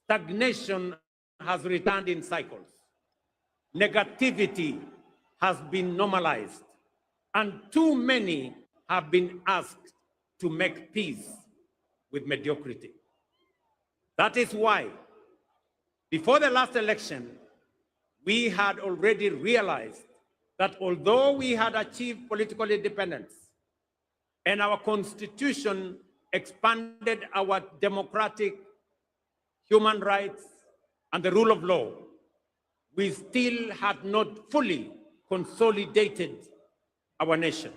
stagnation has returned in cycles. Negativity has been normalized, and too many have been asked to make peace with mediocrity. That is why, before the last election, we had already realized that although we had achieved political independence and our constitution expanded our democratic human rights and the rule of law, we still had not fully consolidated our nation.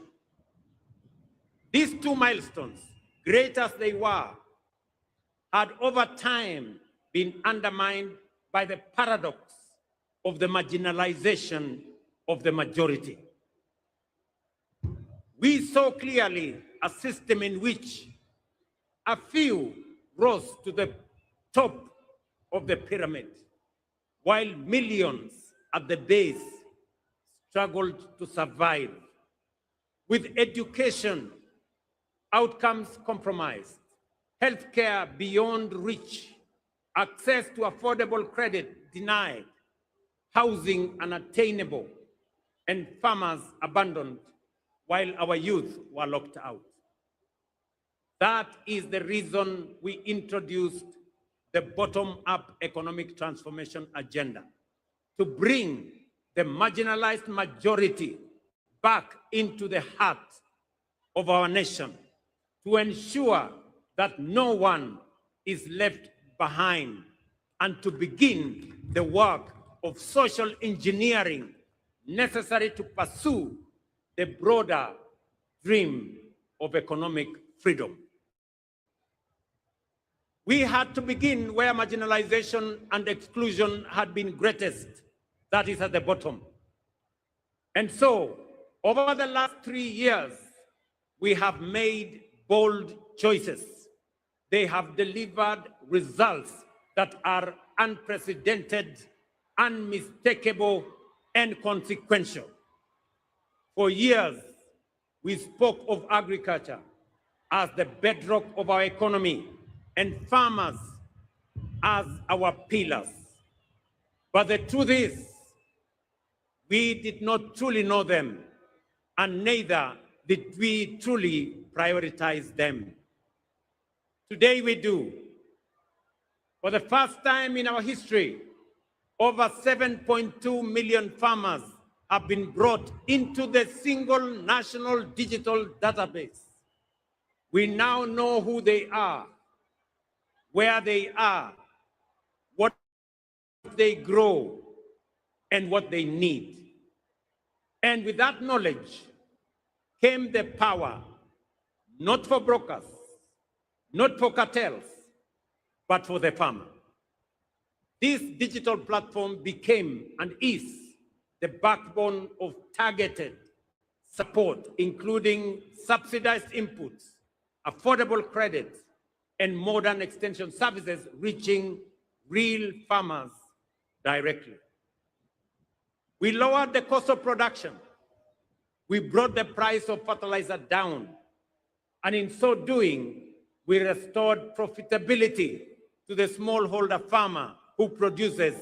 These two milestones, great as they were, had over time been undermined by the paradox of the marginalization of the majority. We saw clearly a system in which a few rose to the top of the pyramid, while millions at the base struggled to survive. With education outcomes compromised, healthcare beyond reach, access to affordable credit denied, housing unattainable, and farmers abandoned, while our youth were locked out. That is the reason we introduced the bottom-up economic transformation agenda, to bring the marginalized majority back into the heart of our nation, to ensure that no one is left behind, and to begin the work of social engineering necessary to pursue the broader dream of economic freedom. We had to begin where marginalization and exclusion had been greatest, that is at the bottom. And so, over the last 3 years, we have made bold choices. They have delivered results that are unprecedented, unmistakable, and consequential. For years, we spoke of agriculture as the bedrock of our economy and farmers as our pillars. But the truth is, we did not truly know them, and neither did we truly prioritize them. Today we do. For the first time in our history, over 7.2 million farmers have been brought into the single national digital database. We now know who they are, where they are, what they grow, and what they need. And with that knowledge came the power, not for brokers, not for cartels, but for the farmer. This digital platform became and is the backbone of targeted support, including subsidized inputs, affordable credit, and modern extension services reaching real farmers directly. We lowered the cost of production. We brought the price of fertilizer down. And in so doing, we restored profitability to the smallholder farmer who produces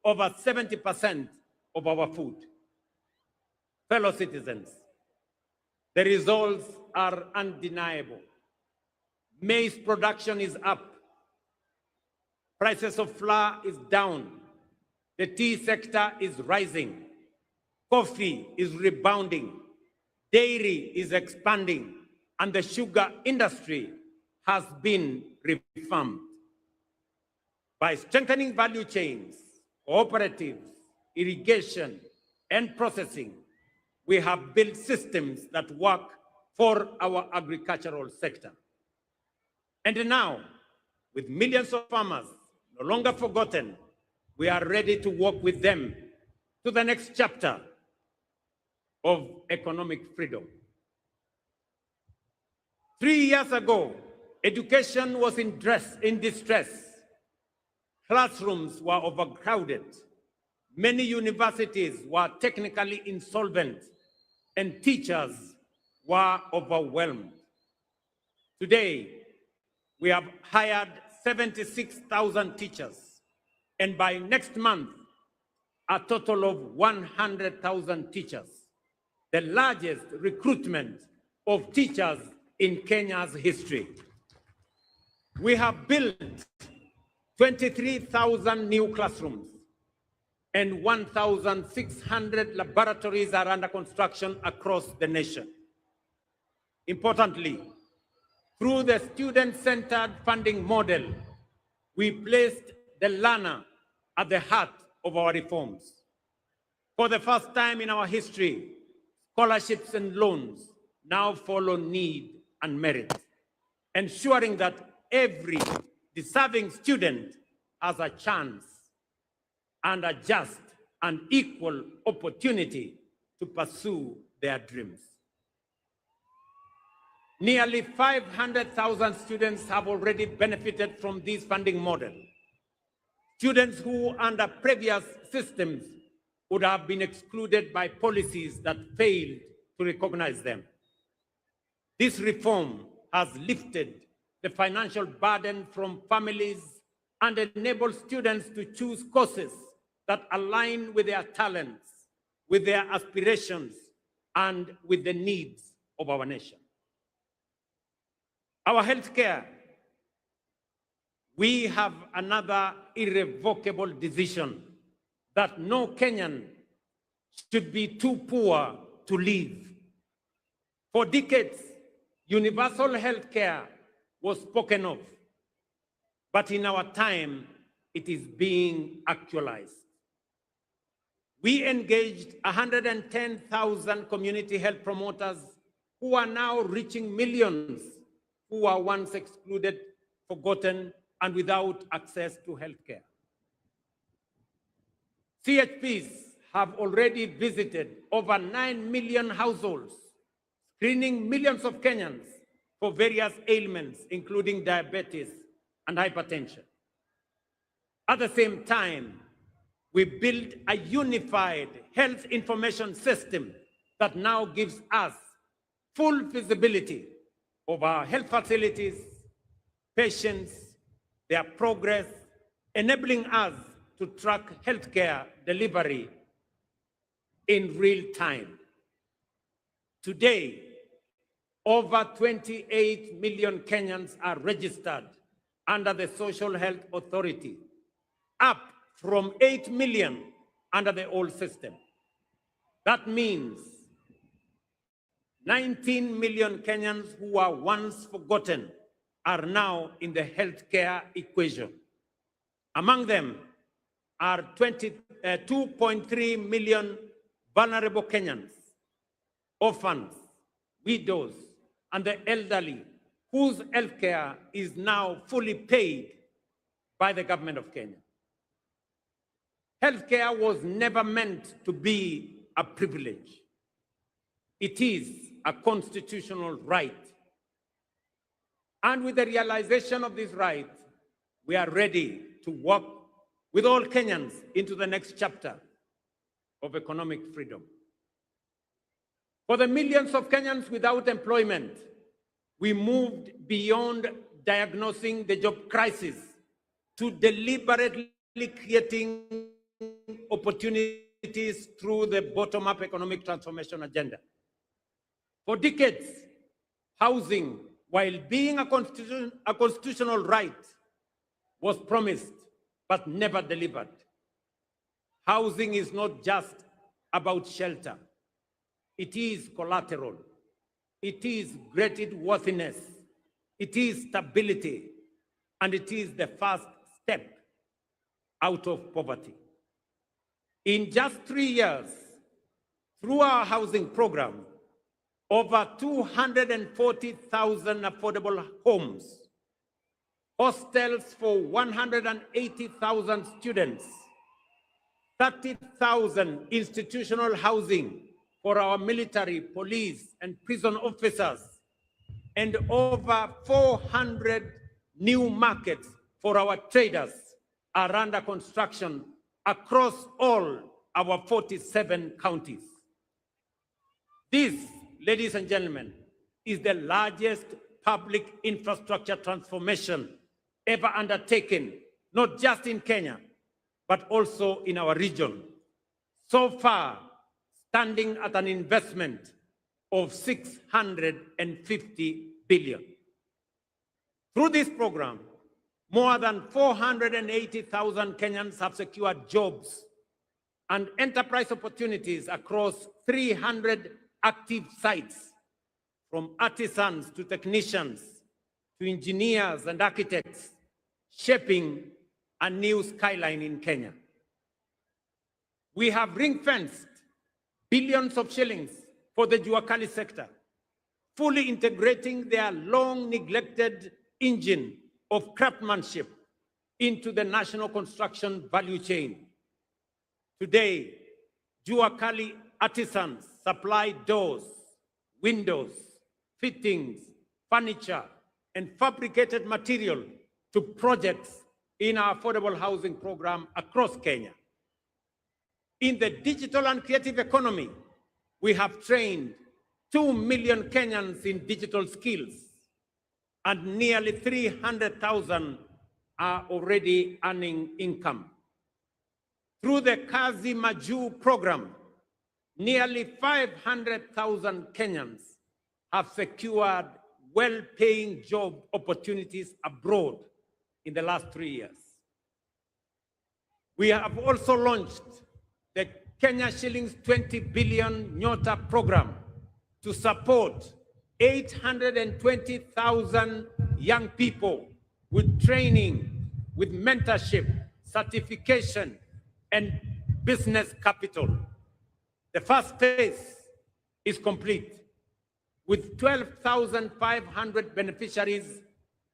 over 70% of our food. Fellow citizens, the results are undeniable. Maize production is up. Prices of flour is down. The tea sector is rising. Coffee is rebounding. Dairy is expanding. And the sugar industry has been reformed. By strengthening value chains, cooperatives, irrigation, and processing, we have built systems that work for our agricultural sector. And now, with millions of farmers no longer forgotten, we are ready to walk with them to the next chapter of economic freedom. 3 years ago, education was in distress. Classrooms were overcrowded. Many universities were technically insolvent, and teachers were overwhelmed. Today, we have hired 76,000 teachers, and by next month, a total of 100,000 teachers, the largest recruitment of teachers in Kenya's history. We have built 23,000 new classrooms, and 1,600 laboratories are under construction across the nation. Importantly, through the student-centered funding model, we placed the learner at the heart of our reforms. For the first time in our history, scholarships and loans now follow need and merit, ensuring that every deserving student has a chance and a just and equal opportunity to pursue their dreams. Nearly 500,000 students have already benefited from this funding model. Students who, under previous systems, would have been excluded by policies that failed to recognize them. This reform has lifted the financial burden from families and enabled students to choose courses that align with their talents, with their aspirations, and with the needs of our nation. Our healthcare, we have another irrevocable decision that no Kenyan should be too poor to live. For decades, universal healthcare was spoken of, but in our time, it is being actualized. We engaged 110,000 community health promoters who are now reaching millions who were once excluded, forgotten, and without access to healthcare. CHPs have already visited over 9 million households, screening millions of Kenyans for various ailments, including diabetes and hypertension. At the same time, we built a unified health information system that now gives us full visibility of our health facilities, patients, their progress, enabling us to track healthcare delivery in real time. Today, over 28 million Kenyans are registered under the Social Health Authority, up from 8 million under the old system. That means 19 million Kenyans who were once forgotten are now in the healthcare equation. Among them are 2.3 million vulnerable Kenyans, orphans, widows, and the elderly, whose healthcare is now fully paid by the government of Kenya. Healthcare was never meant to be a privilege. It is a constitutional right. And with the realization of this right, we are ready to walk with all Kenyans into the next chapter of economic freedom. For the millions of Kenyans without employment, we moved beyond diagnosing the job crisis to deliberately creating opportunities through the bottom-up economic transformation agenda. For decades, housing, while being a constitutional right, was promised but never delivered. Housing is not just about shelter. It is collateral. It is graded worthiness. It is stability. And it is the first step out of poverty. In just 3 years, through our housing program, over 240,000 affordable homes, hostels for 180,000 students, 30,000 institutional housing for our military, police, and prison officers, and over 400 new markets for our traders are under construction across all our 47 counties. This, ladies and gentlemen, is the largest public infrastructure transformation ever undertaken, not just in Kenya, but also in our region. So far, standing at an investment of 650 billion. Through this program, more than 480,000 Kenyans have secured jobs and enterprise opportunities across 300 active sites, from artisans to technicians to engineers and architects, shaping a new skyline in Kenya. We have ring-fenced billions of shillings for the Juakali sector, fully integrating their long-neglected engine of craftsmanship into the national construction value chain. Today, Juakali artisans supply doors, windows, fittings, furniture, and fabricated material to projects in our affordable housing program across Kenya. In the digital and creative economy, we have trained 2 million Kenyans in digital skills, and nearly 300,000 are already earning income. Through the Kazi Maju program, nearly 500,000 Kenyans have secured well-paying job opportunities abroad in the last 3 years. We have also launched the Kenya shillings 20 billion Nyota program to support 820,000 young people with training, with mentorship, certification, and business capital. The first phase is complete, with 12,500 beneficiaries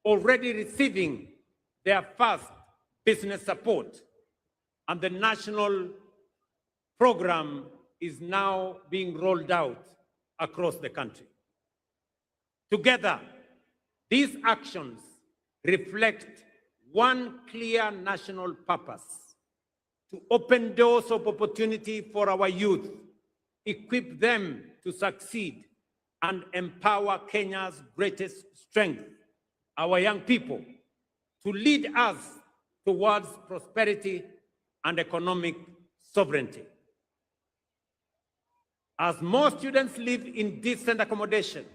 already receiving their first business support, and the national program is now being rolled out across the country. Together, these actions reflect one clear national purpose: to open doors of opportunity for our youth, equip them to succeed, and empower Kenya's greatest strength, our young people, to lead us towards prosperity and economic sovereignty. As more students live in decent accommodation,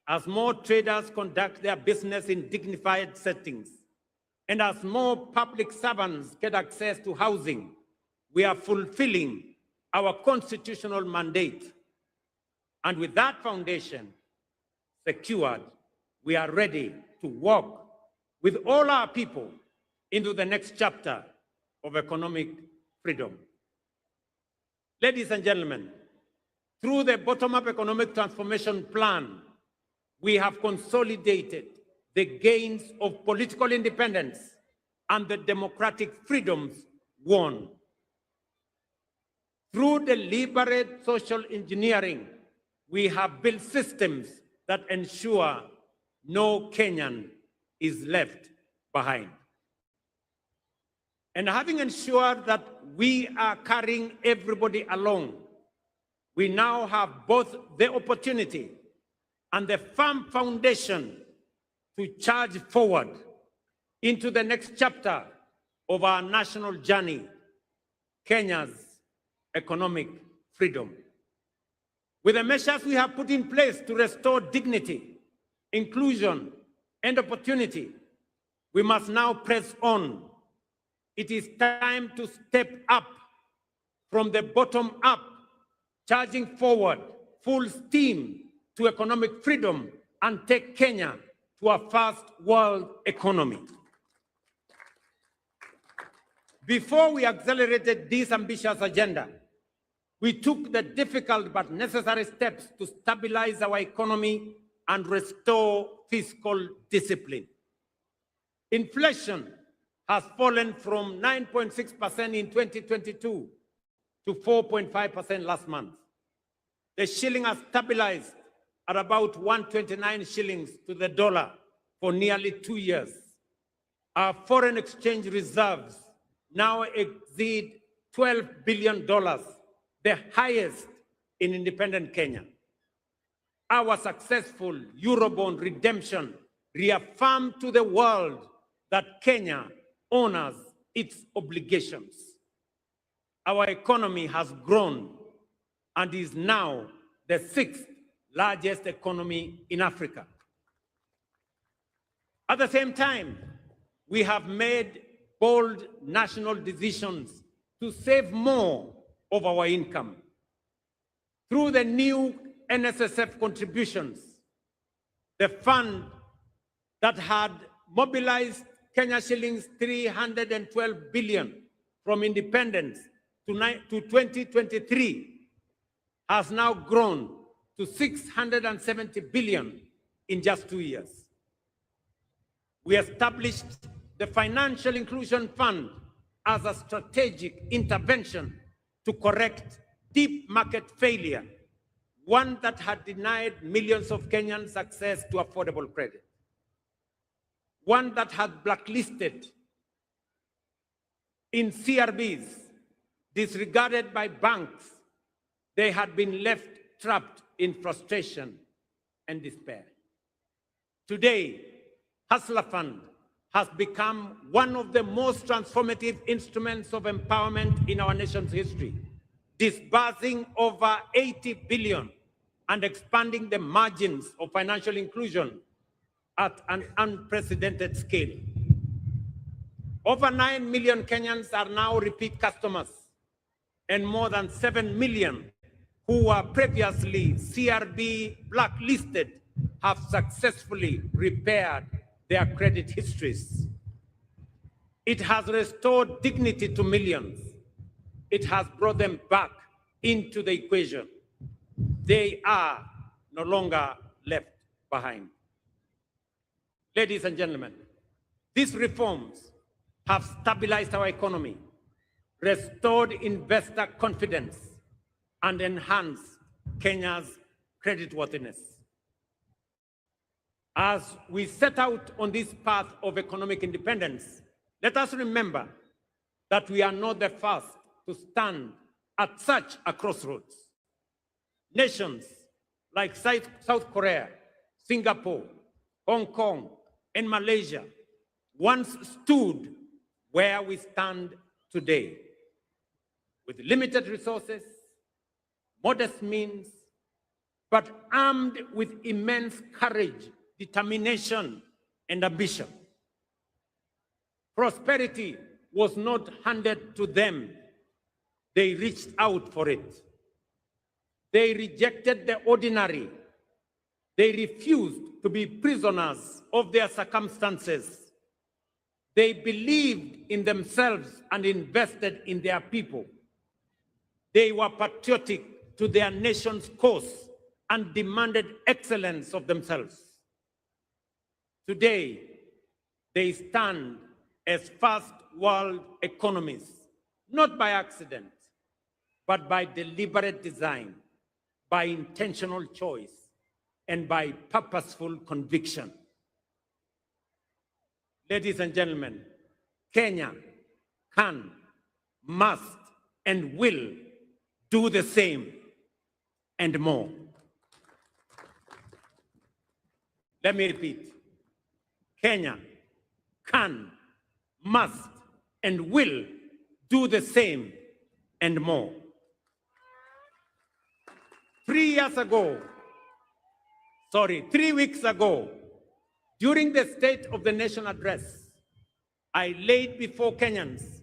as more traders conduct their business in dignified settings, and as more public servants get access to housing, we are fulfilling our constitutional mandate. And with that foundation secured, we are ready to walk with all our people into the next chapter of economic freedom. Ladies and gentlemen, through the bottom-up economic transformation plan, we have consolidated the gains of political independence and the democratic freedoms won. Through deliberate social engineering, we have built systems that ensure no Kenyan is left behind. And having ensured that we are carrying everybody along, we now have both the opportunity and the firm foundation to charge forward into the next chapter of our national journey, Kenya's economic freedom. With the measures we have put in place to restore dignity, inclusion, and opportunity, we must now press on. It is time to step up from the bottom up, charging forward full steam to economic freedom and take Kenya to a first world economy. Before we accelerated this ambitious agenda, we took the difficult but necessary steps to stabilize our economy and restore fiscal discipline. Inflation has fallen from 9.6% in 2022 to 4.5% last month. The shilling has stabilized at about 129 shillings to the dollar for nearly 2 years. Our foreign exchange reserves now exceed $12 billion, the highest in independent Kenya. Our successful Eurobond redemption reaffirmed to the world that Kenya honors its obligations. Our economy has grown and is now the 6th largest economy in Africa. At the same time, we have made bold national decisions to save more of our income. Through the new NSSF contributions, the fund that had mobilized Kenya shillings 312 billion from independence to 2023 has now grown to 670 billion in just 2 years. We established the Financial Inclusion Fund as a strategic intervention to correct deep market failure, one that had denied millions of Kenyans access to affordable credit, one that had blacklisted in CRBs, disregarded by banks. They had been left trapped in frustration and despair. Today, Hustler Fund has become one of the most transformative instruments of empowerment in our nation's history, disbursing over 80 billion and expanding the margins of financial inclusion at an unprecedented scale. Over 9 million Kenyans are now repeat customers, and more than 7 million who were previously CRB blacklisted have successfully repaired their credit histories. It has restored dignity to millions. It has brought them back into the equation. They are no longer left behind. Ladies and gentlemen, these reforms have stabilized our economy, restored investor confidence, and enhanced Kenya's creditworthiness. As we set out on this path of economic independence, let us remember that we are not the first to stand at such a crossroads. Nations like South Korea, Singapore, Hong Kong, and Malaysia once stood where we stand today, with limited resources, modest means, but armed with immense courage, determination, and ambition. Prosperity was not handed to them. They reached out for it. They rejected the ordinary. They refused to be prisoners of their circumstances. They believed in themselves and invested in their people. They were patriotic to their nation's cause and demanded excellence of themselves. Today, they stand as first world economies, not by accident, but by deliberate design, by intentional choice, and by purposeful conviction. Ladies and gentlemen, Kenya can, must, and will do the same and more. Let me repeat. Kenya can, must, and will do the same and more. 3 weeks ago, during the State of the Nation address, I laid before Kenyans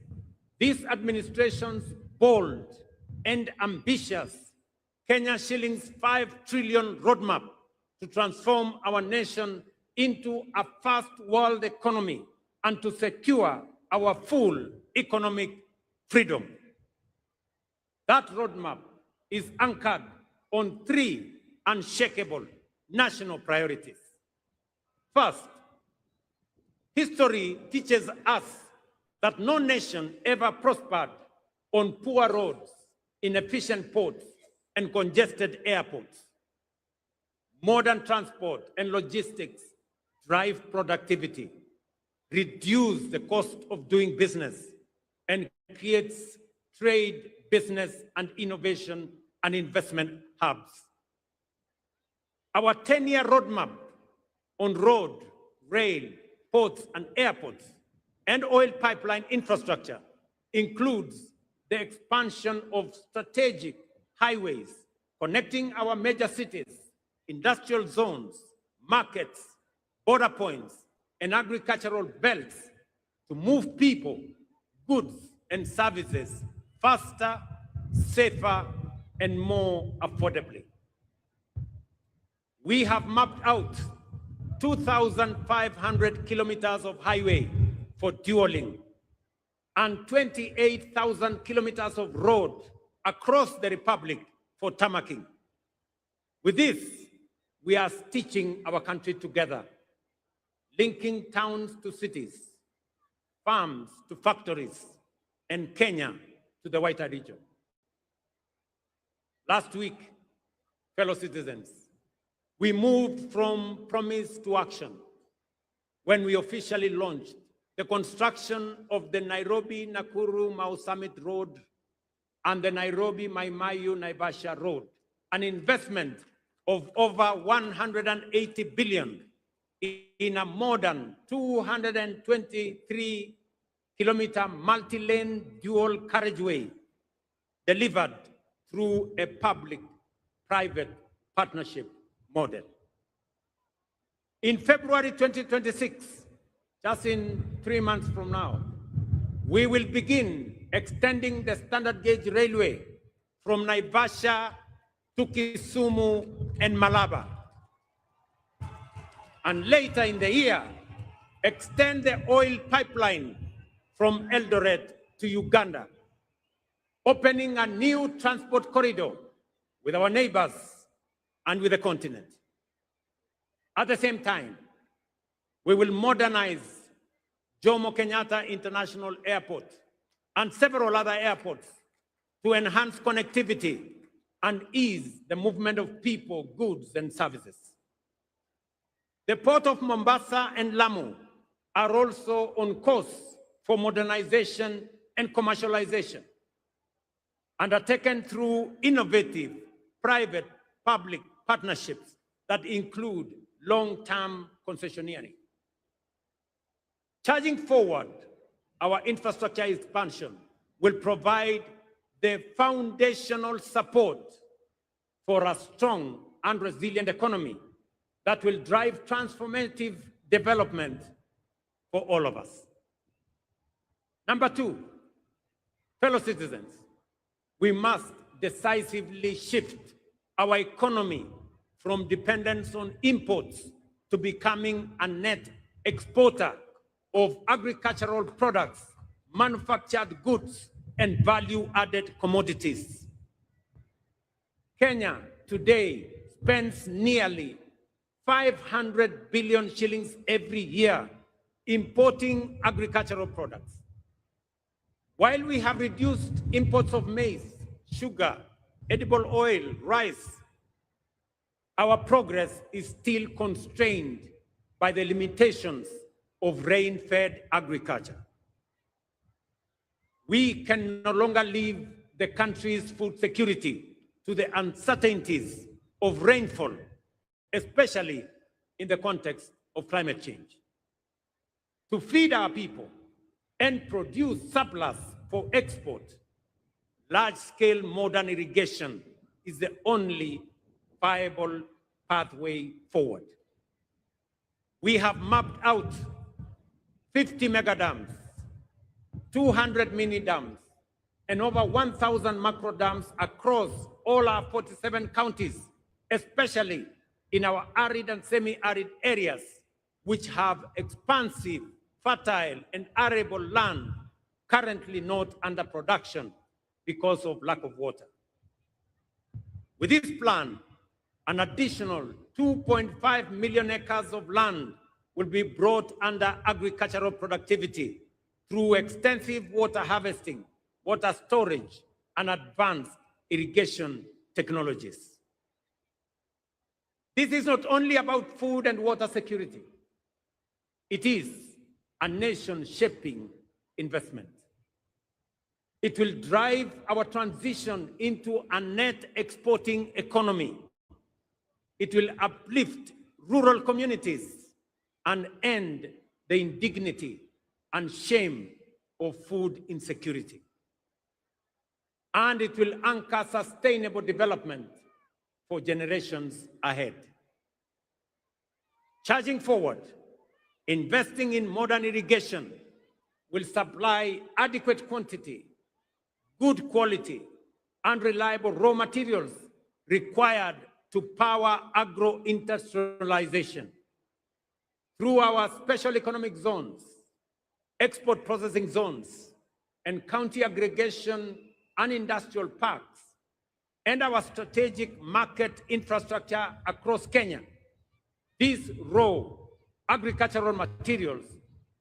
this administration's bold and ambitious Kenya shillings 5 trillion roadmap to transform our nation into a first world economy and to secure our full economic freedom. That roadmap is anchored on 3 unshakable national priorities. First, history teaches us that no nation ever prospered on poor roads, inefficient ports, and congested airports. Modern transport and logistics drive productivity, reduce the cost of doing business, and creates trade, business, and innovation and investment hubs. Our 10-year roadmap on road, rail, ports, and airports, and oil pipeline infrastructure includes the expansion of strategic highways connecting our major cities, industrial zones, markets, border points, and agricultural belts to move people, goods, and services faster, safer, and more affordably. We have mapped out 2,500 kilometers of highway for dualing and 28,000 kilometers of road across the Republic for tarmacking. With this, we are stitching our country together, linking towns to cities, farms to factories, and Kenya to the wider region. Last week, fellow citizens, we moved from promise to action when we officially launched the construction of the Nairobi-Nakuru-Mau Summit Road and the Nairobi-Mai-Mahiu-Naivasha Road, an investment of over 180 billion in a modern 223-kilometer multi-lane dual carriageway delivered through a public-private partnership model. In February 2026, just in 3 months from now, we will begin extending the standard gauge railway from Naivasha to Kisumu and Malaba. And later in the year, extend the oil pipeline from Eldoret to Uganda, opening a new transport corridor with our neighbors and with the continent. At the same time, we will modernize Jomo Kenyatta International Airport and several other airports to enhance connectivity and ease the movement of people, goods, and services. The Port of Mombasa and Lamu are also on course for modernization and commercialization, undertaken through innovative private-public partnerships that include long-term concessioneering. Charging forward, our infrastructure expansion will provide the foundational support for a strong and resilient economy that will drive transformative development for all of us. Number 2, fellow citizens, we must decisively shift our economy from dependence on imports to becoming a net exporter of agricultural products, manufactured goods, and value-added commodities. Kenya today spends nearly 500 billion shillings every year importing agricultural products. While we have reduced imports of maize, sugar, edible oil, rice, our progress is still constrained by the limitations of rain-fed agriculture. We can no longer leave the country's food security to the uncertainties of rainfall, especially in the context of climate change. To feed our people and produce surplus for export, large-scale modern irrigation is the only viable pathway forward. We have mapped out 50 mega dams, 200 mini dams, and over 1,000 macro dams across all our 47 counties, especially in our arid and semi-arid areas, which have expansive, fertile, and arable land currently not under production because of lack of water. With this plan, an additional 2.5 million acres of land will be brought under agricultural productivity through extensive water harvesting, water storage, and advanced irrigation technologies. This is not only about food and water security. It is a nation-shaping investment. It will drive our transition into a net exporting economy. It will uplift rural communities and end the indignity and shame of food insecurity. And it will anchor sustainable development for generations ahead. Charging forward, investing in modern irrigation will supply adequate quantity, good quality, and reliable raw materials required to power agro-industrialization. Through our special economic zones, export processing zones, and county aggregation and industrial parks, and our strategic market infrastructure across Kenya, these raw agricultural materials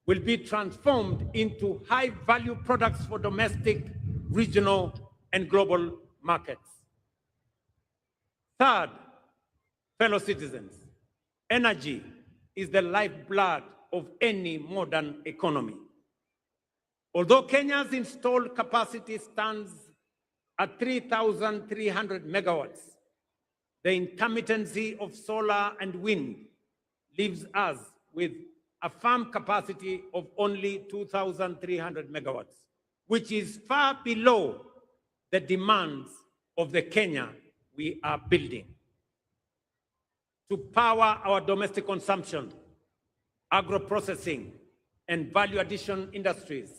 will be transformed into high-value products for domestic, regional, and global markets. Third, fellow citizens, energy is the lifeblood of any modern economy. Although Kenya's installed capacity stands at 3,300 megawatts, the intermittency of solar and wind leaves us with a firm capacity of only 2,300 megawatts, which is far below the demands of the Kenya we are building. To power our domestic consumption, agro-processing, and value addition industries,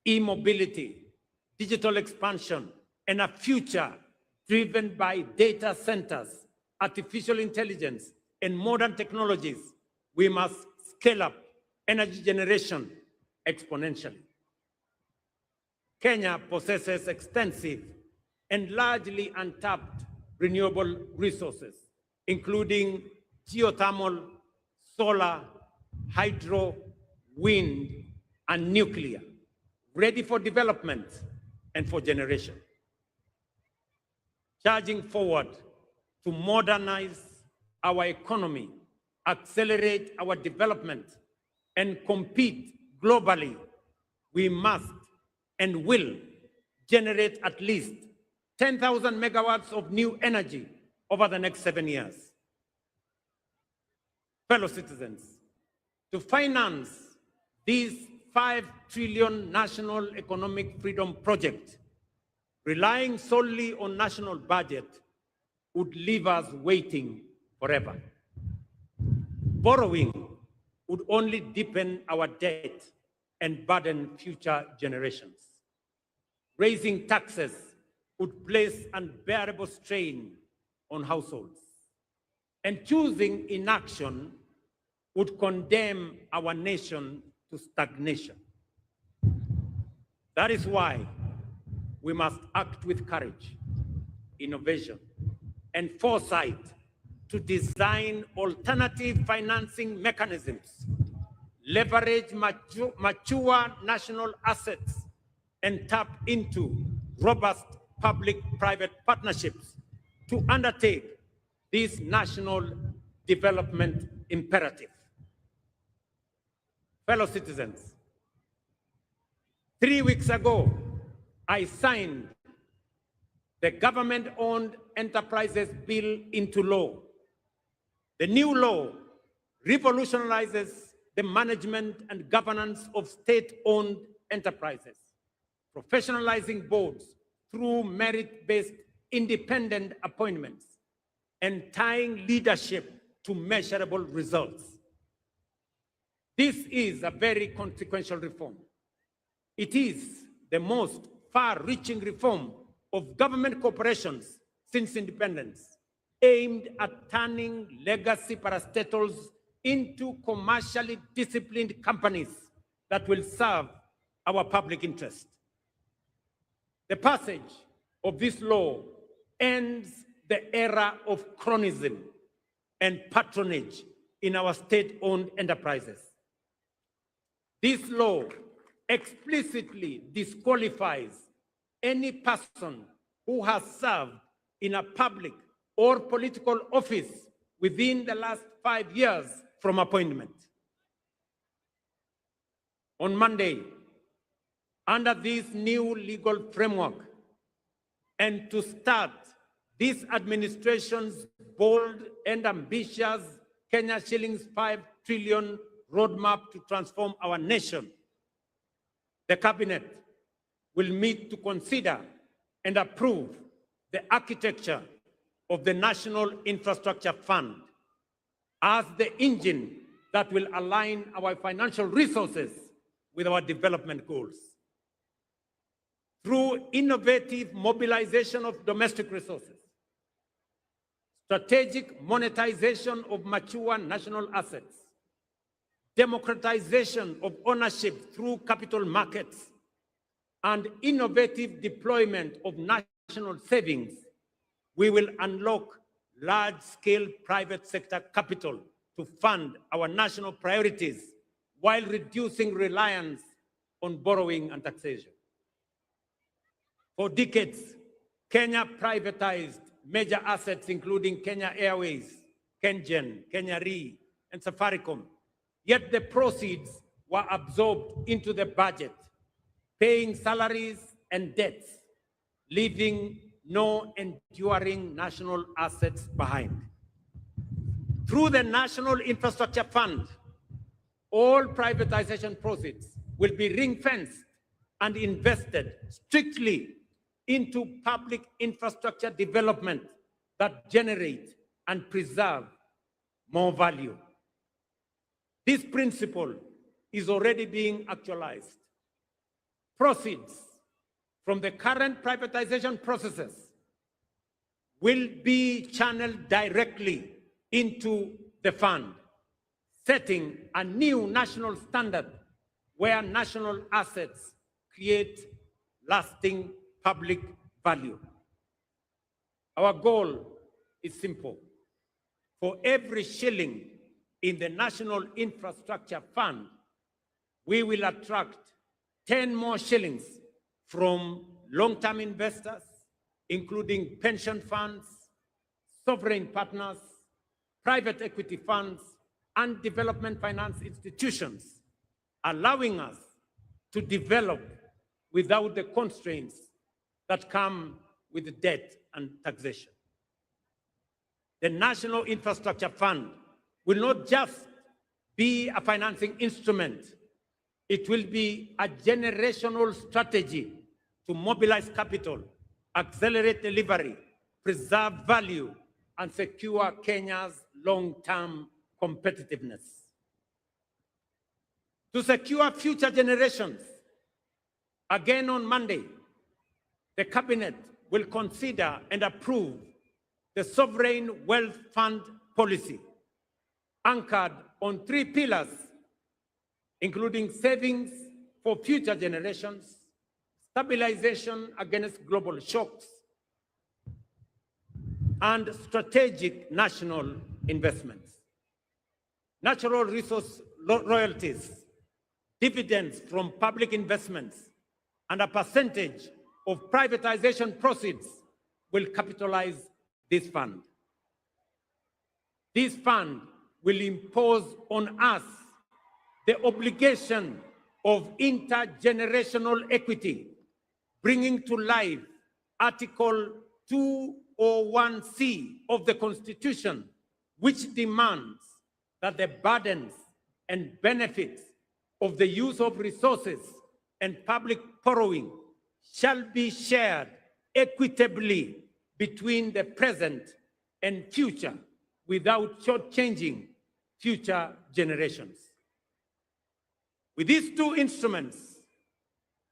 e-mobility, digital expansion, and a future driven by data centers, artificial intelligence, and modern technologies, we must scale up energy generation exponentially. Kenya possesses extensive and largely untapped renewable resources, including geothermal, solar, hydro, wind, and nuclear, ready for development and for generation. Charging forward to modernize our economy, accelerate our development, and compete globally, we must and will generate at least 10,000 megawatts of new energy over the next 7 years. Fellow citizens, to finance this 5 trillion national economic freedom project, relying solely on national budget would leave us waiting forever. Borrowing would only deepen our debt and burden future generations. Raising taxes would place unbearable strain on households. And choosing inaction would condemn our nation to stagnation. That is why we must act with courage, innovation, and foresight to design alternative financing mechanisms, leverage mature national assets, and tap into robust public-private partnerships to undertake this national development imperative. Fellow citizens, 3 weeks ago, I signed the Government-Owned Enterprises Bill into law. The new law revolutionizes the management and governance of state-owned enterprises, professionalizing boards through merit-based independent appointments and tying leadership to measurable results. This is a very consequential reform. It is the most far-reaching reform of government corporations since independence, aimed at turning legacy parastatals into commercially disciplined companies that will serve our public interest. The passage of this law ends the era of cronyism and patronage in our state-owned enterprises. This law explicitly disqualifies any person who has served in a public or political office within the last 5 years from appointment. On Monday, under this new legal framework, and to start this administration's bold and ambitious Kenya shillings 5 trillion roadmap to transform our nation, the cabinet will meet to consider and approve the architecture of the National Infrastructure Fund as the engine that will align our financial resources with our development goals. Through innovative mobilization of domestic resources, strategic monetization of mature national assets, democratization of ownership through capital markets, and innovative deployment of national savings, we will unlock large-scale private sector capital to fund our national priorities while reducing reliance on borrowing and taxation. For decades, Kenya privatized major assets including Kenya Airways, KenGen, Kenya Re, and Safaricom. Yet the proceeds were absorbed into the budget, paying salaries and debts, leaving no enduring national assets behind. Through the National Infrastructure Fund, all privatization proceeds will be ring-fenced and invested strictly into public infrastructure development that generate and preserve more value. This principle is already being actualized. Proceeds from the current privatization processes will be channeled directly into the fund, setting a new national standard where national assets create lasting public value. Our goal is simple. For every shilling in the National Infrastructure Fund, we will attract 10 more shillings from long-term investors, including pension funds, sovereign partners, private equity funds, and development finance institutions, allowing us to develop without the constraints that come with debt and taxation. The National Infrastructure Fund will not just be a financing instrument, it will be a generational strategy to mobilize capital, accelerate delivery, preserve value, and secure Kenya's long-term competitiveness. To secure future generations, again on Monday, the cabinet will consider and approve the Sovereign Wealth Fund policy, anchored on 3 pillars, including savings for future generations, stabilization against global shocks, and strategic national investments. Natural resource royalties, dividends from public investments, and a percentage of privatization proceeds will capitalize this fund. This fund will impose on us the obligation of intergenerational equity, bringing to life Article 201C of the Constitution, which demands that the burdens and benefits of the use of resources and public borrowing shall be shared equitably between the present and future without shortchanging future generations. With these two instruments,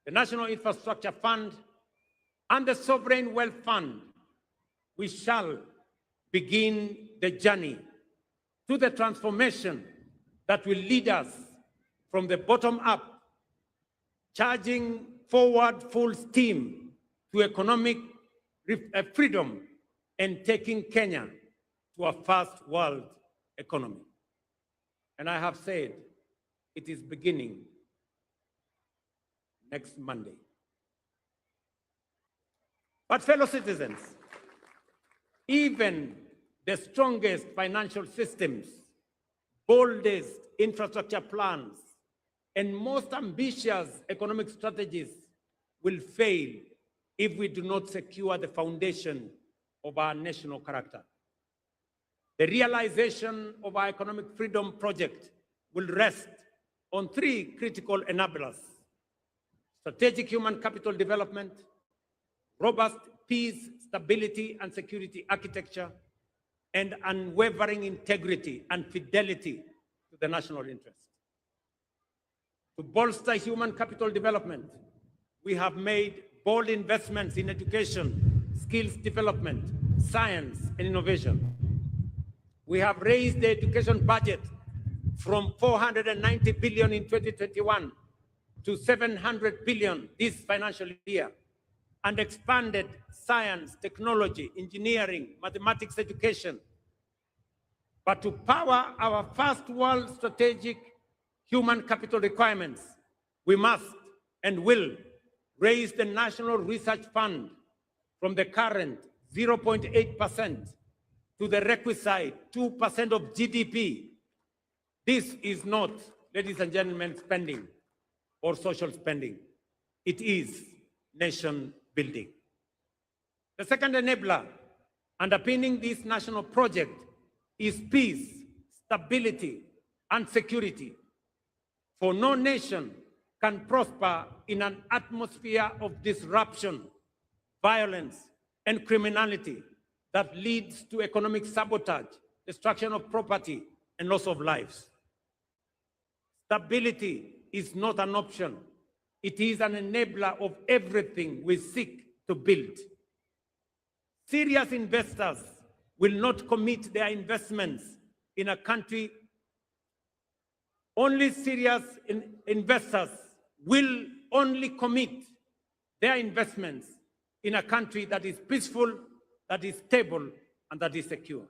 the National Infrastructure Fund and the Sovereign Wealth Fund, we shall begin the journey to the transformation that will lead us from the bottom up, charging forward full steam to economic freedom and taking Kenya to a first world economy. And I have said it is beginning next Monday. But fellow citizens, even the strongest financial systems, boldest infrastructure plans, and most ambitious economic strategies will fail if we do not secure the foundation of our national character. The realization of our economic freedom project will rest on three critical enablers: strategic human capital development, robust peace, stability, and security architecture, and unwavering integrity and fidelity to the national interest. To bolster human capital development, we have made bold investments in education, skills development, science, and innovation. We have raised the education budget from 490 billion in 2021 to 700 billion this financial year, and expanded science, technology, engineering, mathematics education. But to power our first world strategic human capital requirements, we must and will raise the National Research Fund from the current 0.8% to the requisite 2% of GDP. This is not, ladies and gentlemen, spending or social spending. It is nation building. The second enabler underpinning this national project is peace, stability, and security. For no nation can prosper in an atmosphere of disruption, violence, and criminality that leads to economic sabotage, destruction of property, and loss of lives. Stability is not an option. It is an enabler of everything we seek to build. Serious investors will not commit their investments in a country. Only serious investors will only commit their investments in a country that is peaceful, that is stable, and that is secure.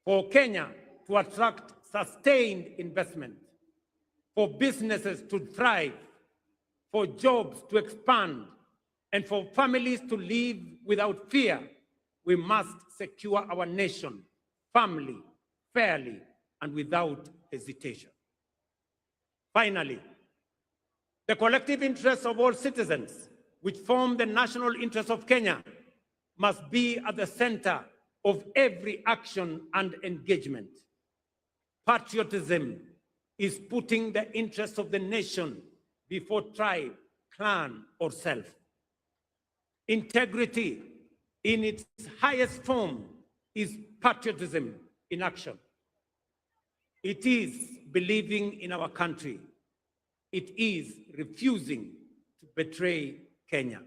For Kenya to attract sustained investment, for businesses to thrive, for jobs to expand, and for families to live without fear, we must secure our nation firmly, fairly, and without hesitation. Finally, the collective interests of all citizens, which form the national interest of Kenya, must be at the center of every action and engagement. Patriotism is putting the interests of the nation before tribe, clan, or self. Integrity in its highest form is patriotism in action. It is believing in our country. It is refusing to betray Kenya.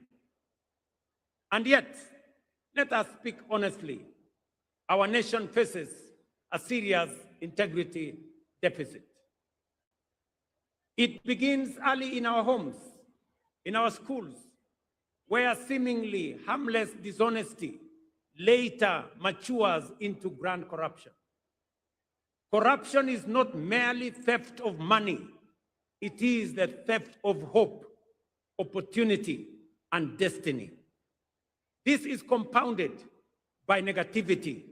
And yet, let us speak honestly, our nation faces a serious integrity deficit. It begins early in our homes, in our schools, where seemingly harmless dishonesty later matures into grand corruption. Corruption is not merely theft of money. It is the theft of hope, opportunity, and destiny. This is compounded by negativity,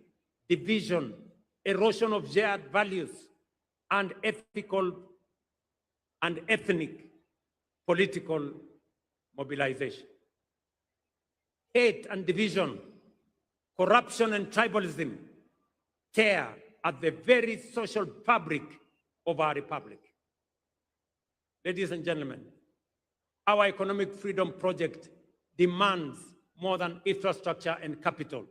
division, erosion of shared values, and ethical and ethnic political mobilization. Hate and division, corruption and tribalism tear at the very social fabric of our republic. Ladies and gentlemen, our economic freedom project demands more than infrastructure and capital.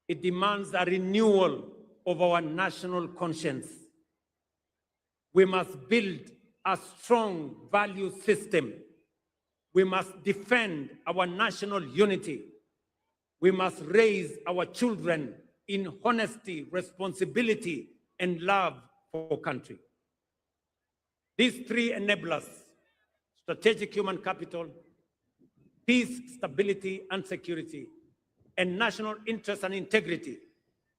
It demands a renewal of our national conscience. We must build a strong value system. We must defend our national unity. We must raise our children in honesty, responsibility, and love for country. These three enablers, strategic human capital, peace, stability, and security, and national interest and integrity,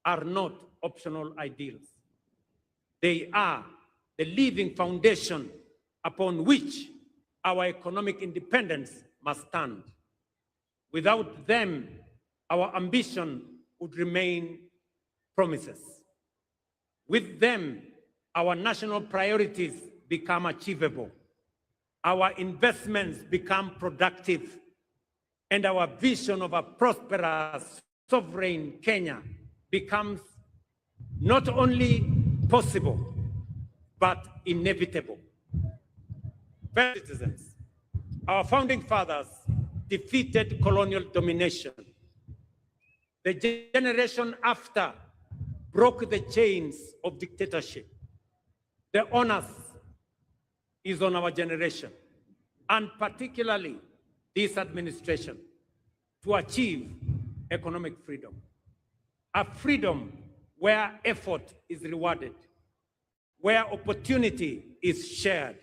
are not optional ideals. They are the living foundation upon which our economic independence must stand. Without them, our ambition would remain promises. With them, our national priorities become achievable. Our investments become productive, and our vision of a prosperous, sovereign Kenya becomes not only possible, but inevitable. Fellow citizens, our founding fathers defeated colonial domination. The generation after broke the chains of dictatorship. The onus is on our generation, and particularly this administration, to achieve economic freedom. A freedom where effort is rewarded, where opportunity is shared,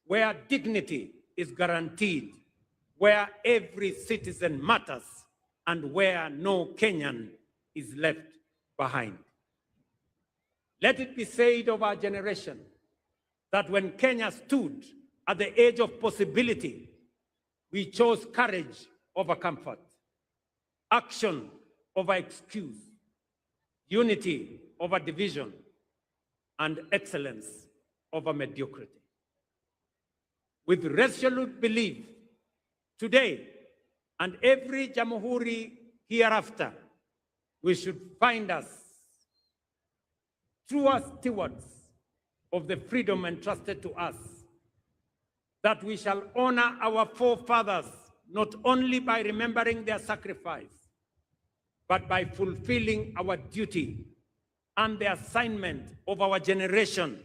where dignity is guaranteed, where every citizen matters, and where no Kenyan is left behind. Let it be said of our generation that when Kenya stood at the edge of possibility, we chose courage over comfort, action over excuse, unity over division, and excellence over mediocrity. With resolute belief, today and every Jamhuri hereafter, we should find us true stewards of the freedom entrusted to us, that we shall honor our forefathers not only by remembering their sacrifice, but by fulfilling our duty and the assignment of our generation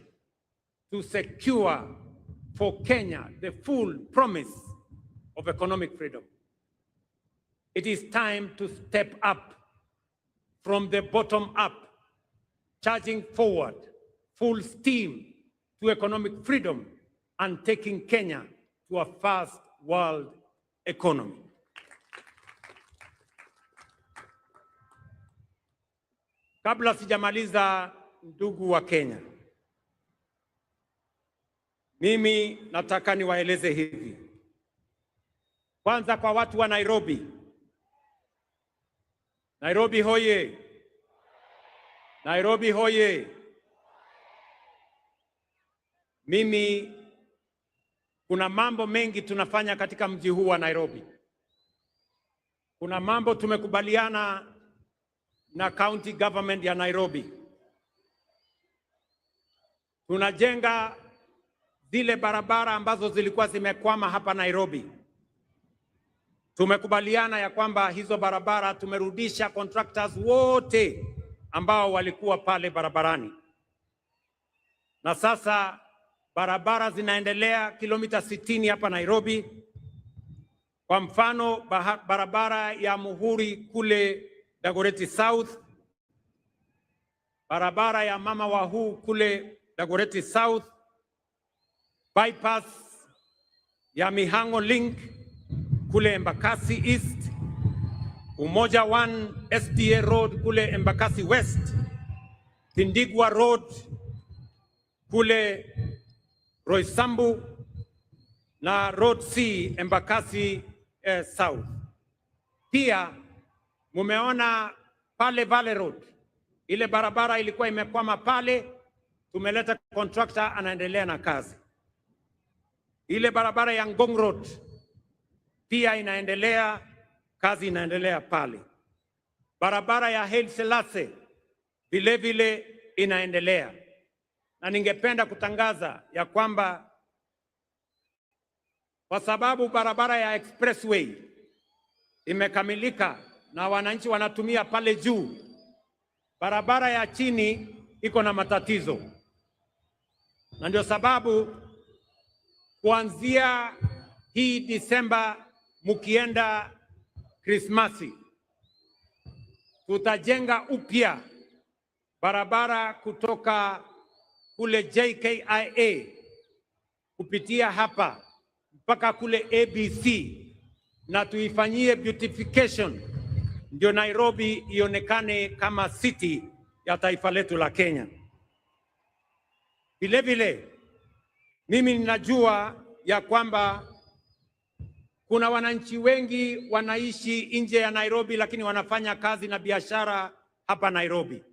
to secure for Kenya the full promise of economic freedom. It is time to step up from the bottom up, charging forward full steam to economic freedom and taking Kenya to a first world economy. Kabla sijamaliza, ndugu wa Kenya, mimi nataka niwaeleze hivi. Kwanza kwa watu wa Nairobi. Nairobi hoye! Nairobi hoye! Mimi kuna mambo mengi tunafanya katika mji huu wa Nairobi. Kuna mambo tumekubaliana na county government ya Nairobi. Tunajenga zile barabara ambazo zilikuwa zimekwama hapa Nairobi. Tumekubaliana ya kwamba hizo barabara tumerudisha contractors wote ambao walikuwa pale barabarani. Na sasa barabara zinaendelea kilomita 60 hapa Nairobi. Kwa mfano barabara ya Muhuri kule Dagoretti South, barabara ya Mama Wahu kule Dagoretti South, bypass ya Mihango Link kule Embakasi East, Umoja 1 SDA Road kule Embakasi West, Tindigwa Road kule Roysambu na Road C Embakasi South. Pia mumeona pale Valley Road, ile barabara ilikuwa imekwama pale, tumeleta contractor anaendelea na kazi. Ile barabara ya Ngong Road pia inaendelea, kazi inaendelea pale. Barabara ya Haile Selassie vile vile inaendelea. Na ningependa kutangaza ya kwamba kwa sababu barabara ya expressway imekamilika na wananchi wanatumia pale juu, barabara ya chini iko na matatizo. Na ndio sababu kuanzia hii Disemba mukienda Krismasi, tutajenga upya barabara kutoka kule JKIA kupitia hapa mpaka kule ABC na tuifanyie beautification, ndio Nairobi ionekane kama city ya taifa letu la Kenya. Vile vile mimi ninajua ya kwamba kuna wananchi wengi wanaishi nje ya Nairobi lakini wanafanya kazi na biashara hapa Nairobi.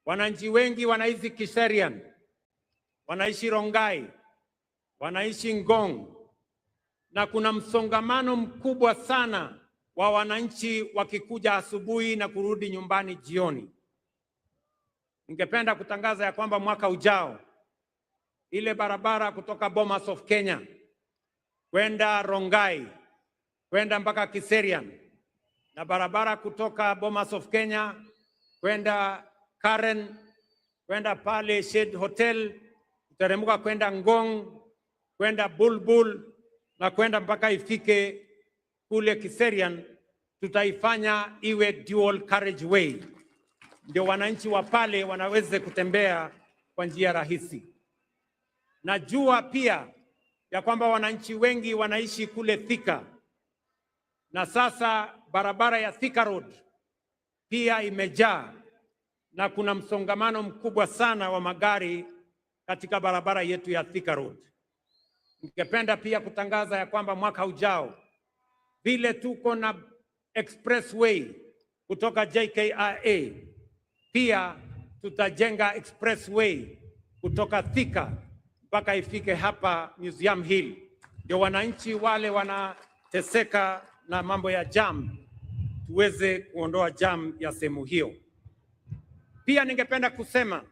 Wananchi wengi wanaishi Kiserian, wanaishi Rongai, wanaishi Ngong, na kuna msongamano mkubwa sana wa wananchi wakikuja asubuhi na kurudi nyumbani jioni. Ningependa kutangaza ya kwamba mwaka ujao ile barabara kutoka Bomas of Kenya kwenda Rongai kwenda mpaka Kiserian na barabara kutoka Bomas of Kenya kwenda Karen kwenda pale Shade Hotel kuteremka kwenda Ngong kwenda Bulbul na kwenda mpaka ifike kule Kiserian, tutaifanya iwe dual carriageway, ndio wananchi wa pale wanaweze kutembea kwa njia rahisi. Najua pia ya kwamba wananchi wengi wanaishi kule Thika, na sasa barabara ya Thika Road pia imejaa na kuna msongamano mkubwa sana wa magari katika barabara yetu ya Thika Road. Ningependa pia kutangaza ya kwamba mwaka ujao vile tuko na expressway kutoka JKIA, pia tutajenga expressway kutoka Thika mpaka ifike hapa Museum Hill, ndio wananchi wale wanateseka na mambo ya jam tuweze kuondoa jam ya sehemu hiyo. Pia ningependa kusema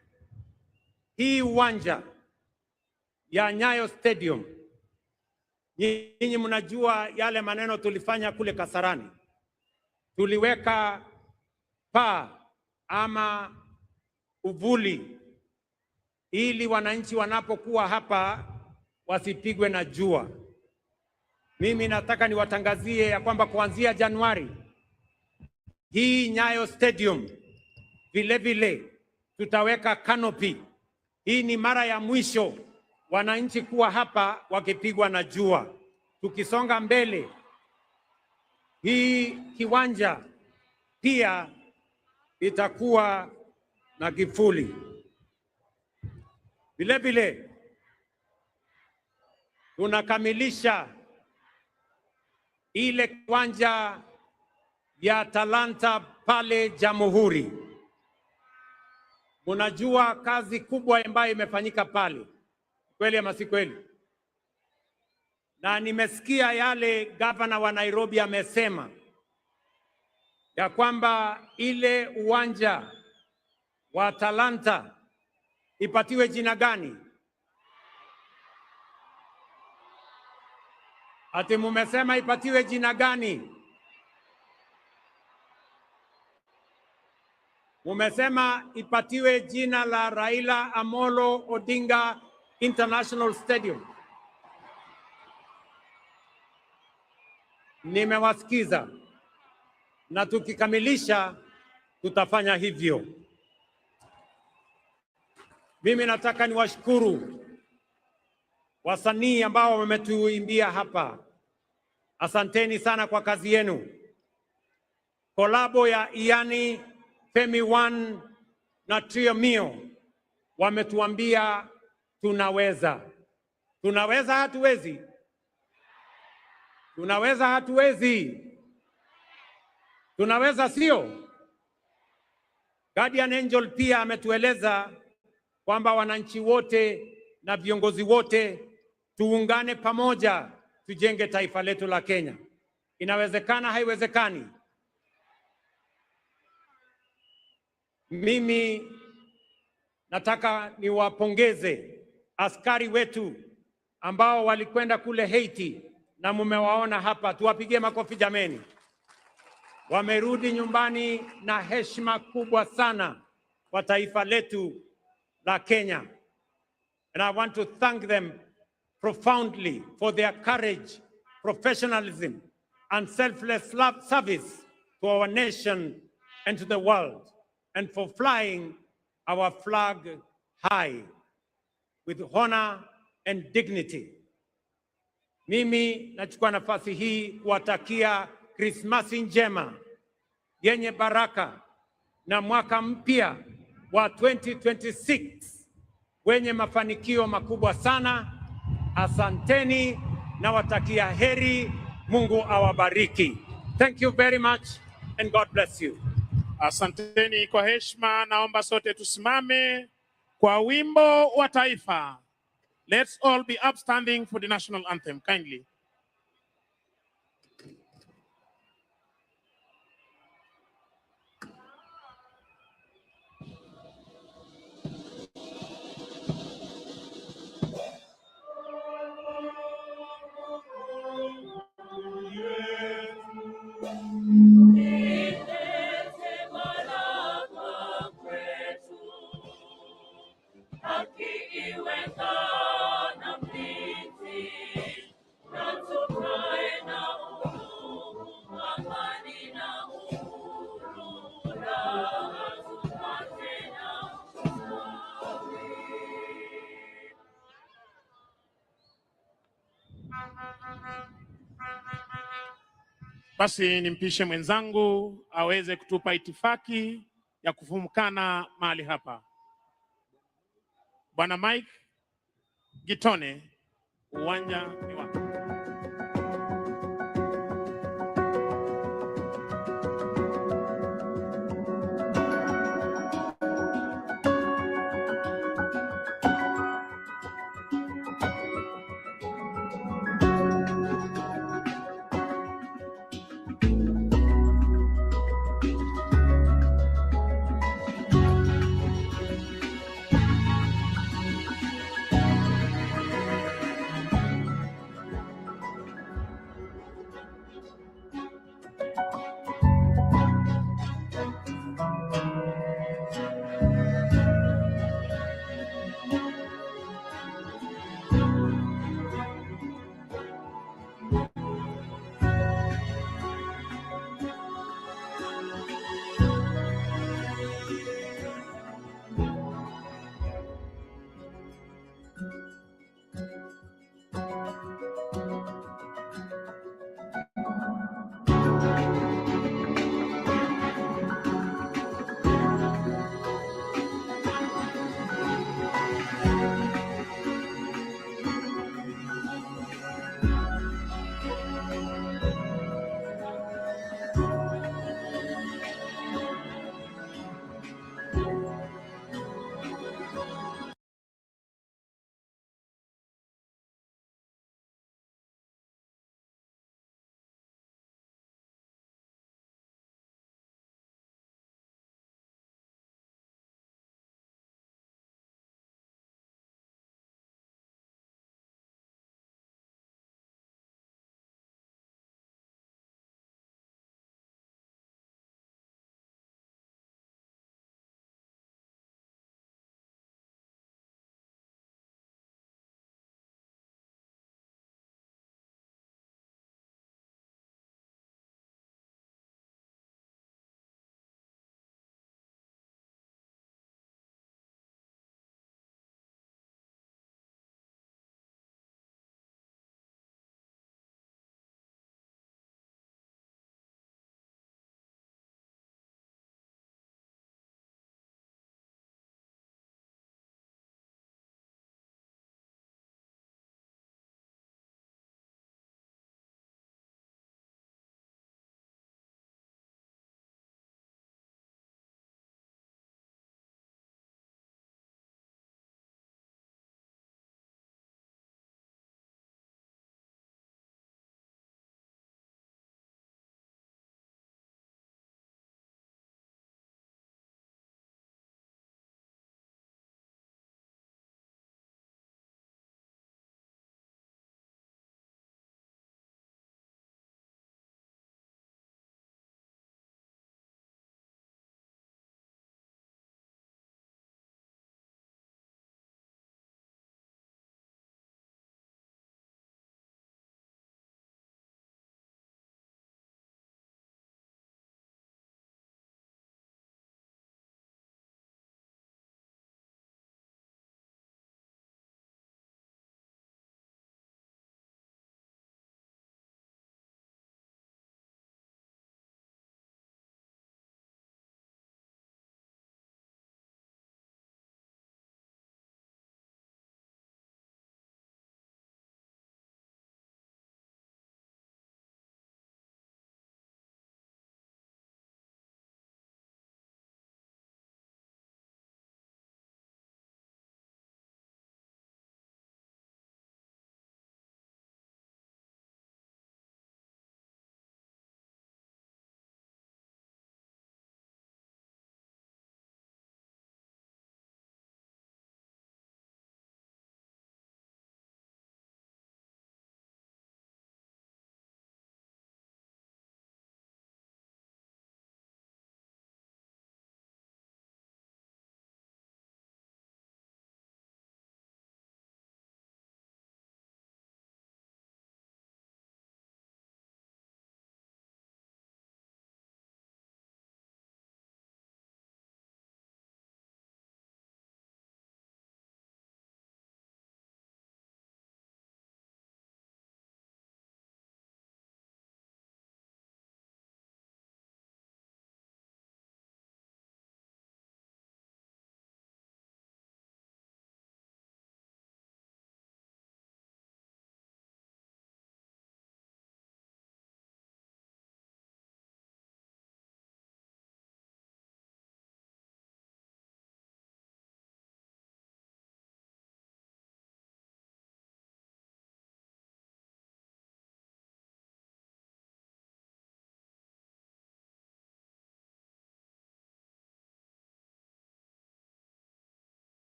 hii uwanja ya Nyayo Stadium, nyinyi mnajua yale maneno tulifanya kule Kasarani. Tuliweka paa ama uvuli ili wananchi wanapokuwa hapa wasipigwe na jua. Mimi nataka niwatangazie ya kwamba kuanzia Januari hii Nyayo Stadium vile vile tutaweka canopy. Hii ni mara ya mwisho wananchi kuwa hapa wakipigwa na jua. Tukisonga mbele, hii kiwanja pia itakuwa na kivuli. Vile vile tunakamilisha ile kiwanja ya Talanta pale Jamhuri. Munajua kazi kubwa ambayo imefanyika pale, kweli ama si kweli? Na nimesikia yale gavana wa Nairobi amesema ya kwamba ile uwanja wa Talanta ipatiwe jina gani? Ati mumesema ipatiwe jina gani? Mumesema ipatiwe jina la Raila Amolo Odinga International Stadium. Nimewasikiza na tukikamilisha tutafanya hivyo. Mimi nataka niwashukuru wasanii ambao wametuimbia hapa. Asanteni sana kwa kazi yenu. Kolabo ya Iani, Femi One na Trio Mio wametuambia tunaweza. Tunaweza hatuwezi? Tunaweza hatuwezi? Tunaweza sio? Guardian Angel pia ametueleza kwamba wananchi wote na viongozi wote tuungane pamoja, tujenge taifa letu la Kenya. Inawezekana? Haiwezekani? Mimi nataka niwapongeze askari wetu ambao walikwenda kule Haiti na mumewaona hapa, tuwapigie makofi jameni. Wamerudi nyumbani na heshima kubwa sana kwa taifa letu la Kenya. And I want to thank them profoundly for their courage, professionalism, and selfless service to our nation and to the world, and for flying our flag high with honor and dignity. Mimi nachukua nafasi hii kuwatakia Krismasi njema yenye baraka na mwaka mpya wa 2026 wenye mafanikio makubwa sana. Asanteni na watakia heri. Mungu awabariki. Thank you very much and God bless you. Asanteni kwa heshima. Naomba sote tusimame kwa wimbo wa taifa. Let's all be upstanding for the national anthem kindly. Basi nimpishe mwenzangu aweze kutupa itifaki ya kufumukana mahali hapa. Bwana Mike Gitone, uwanja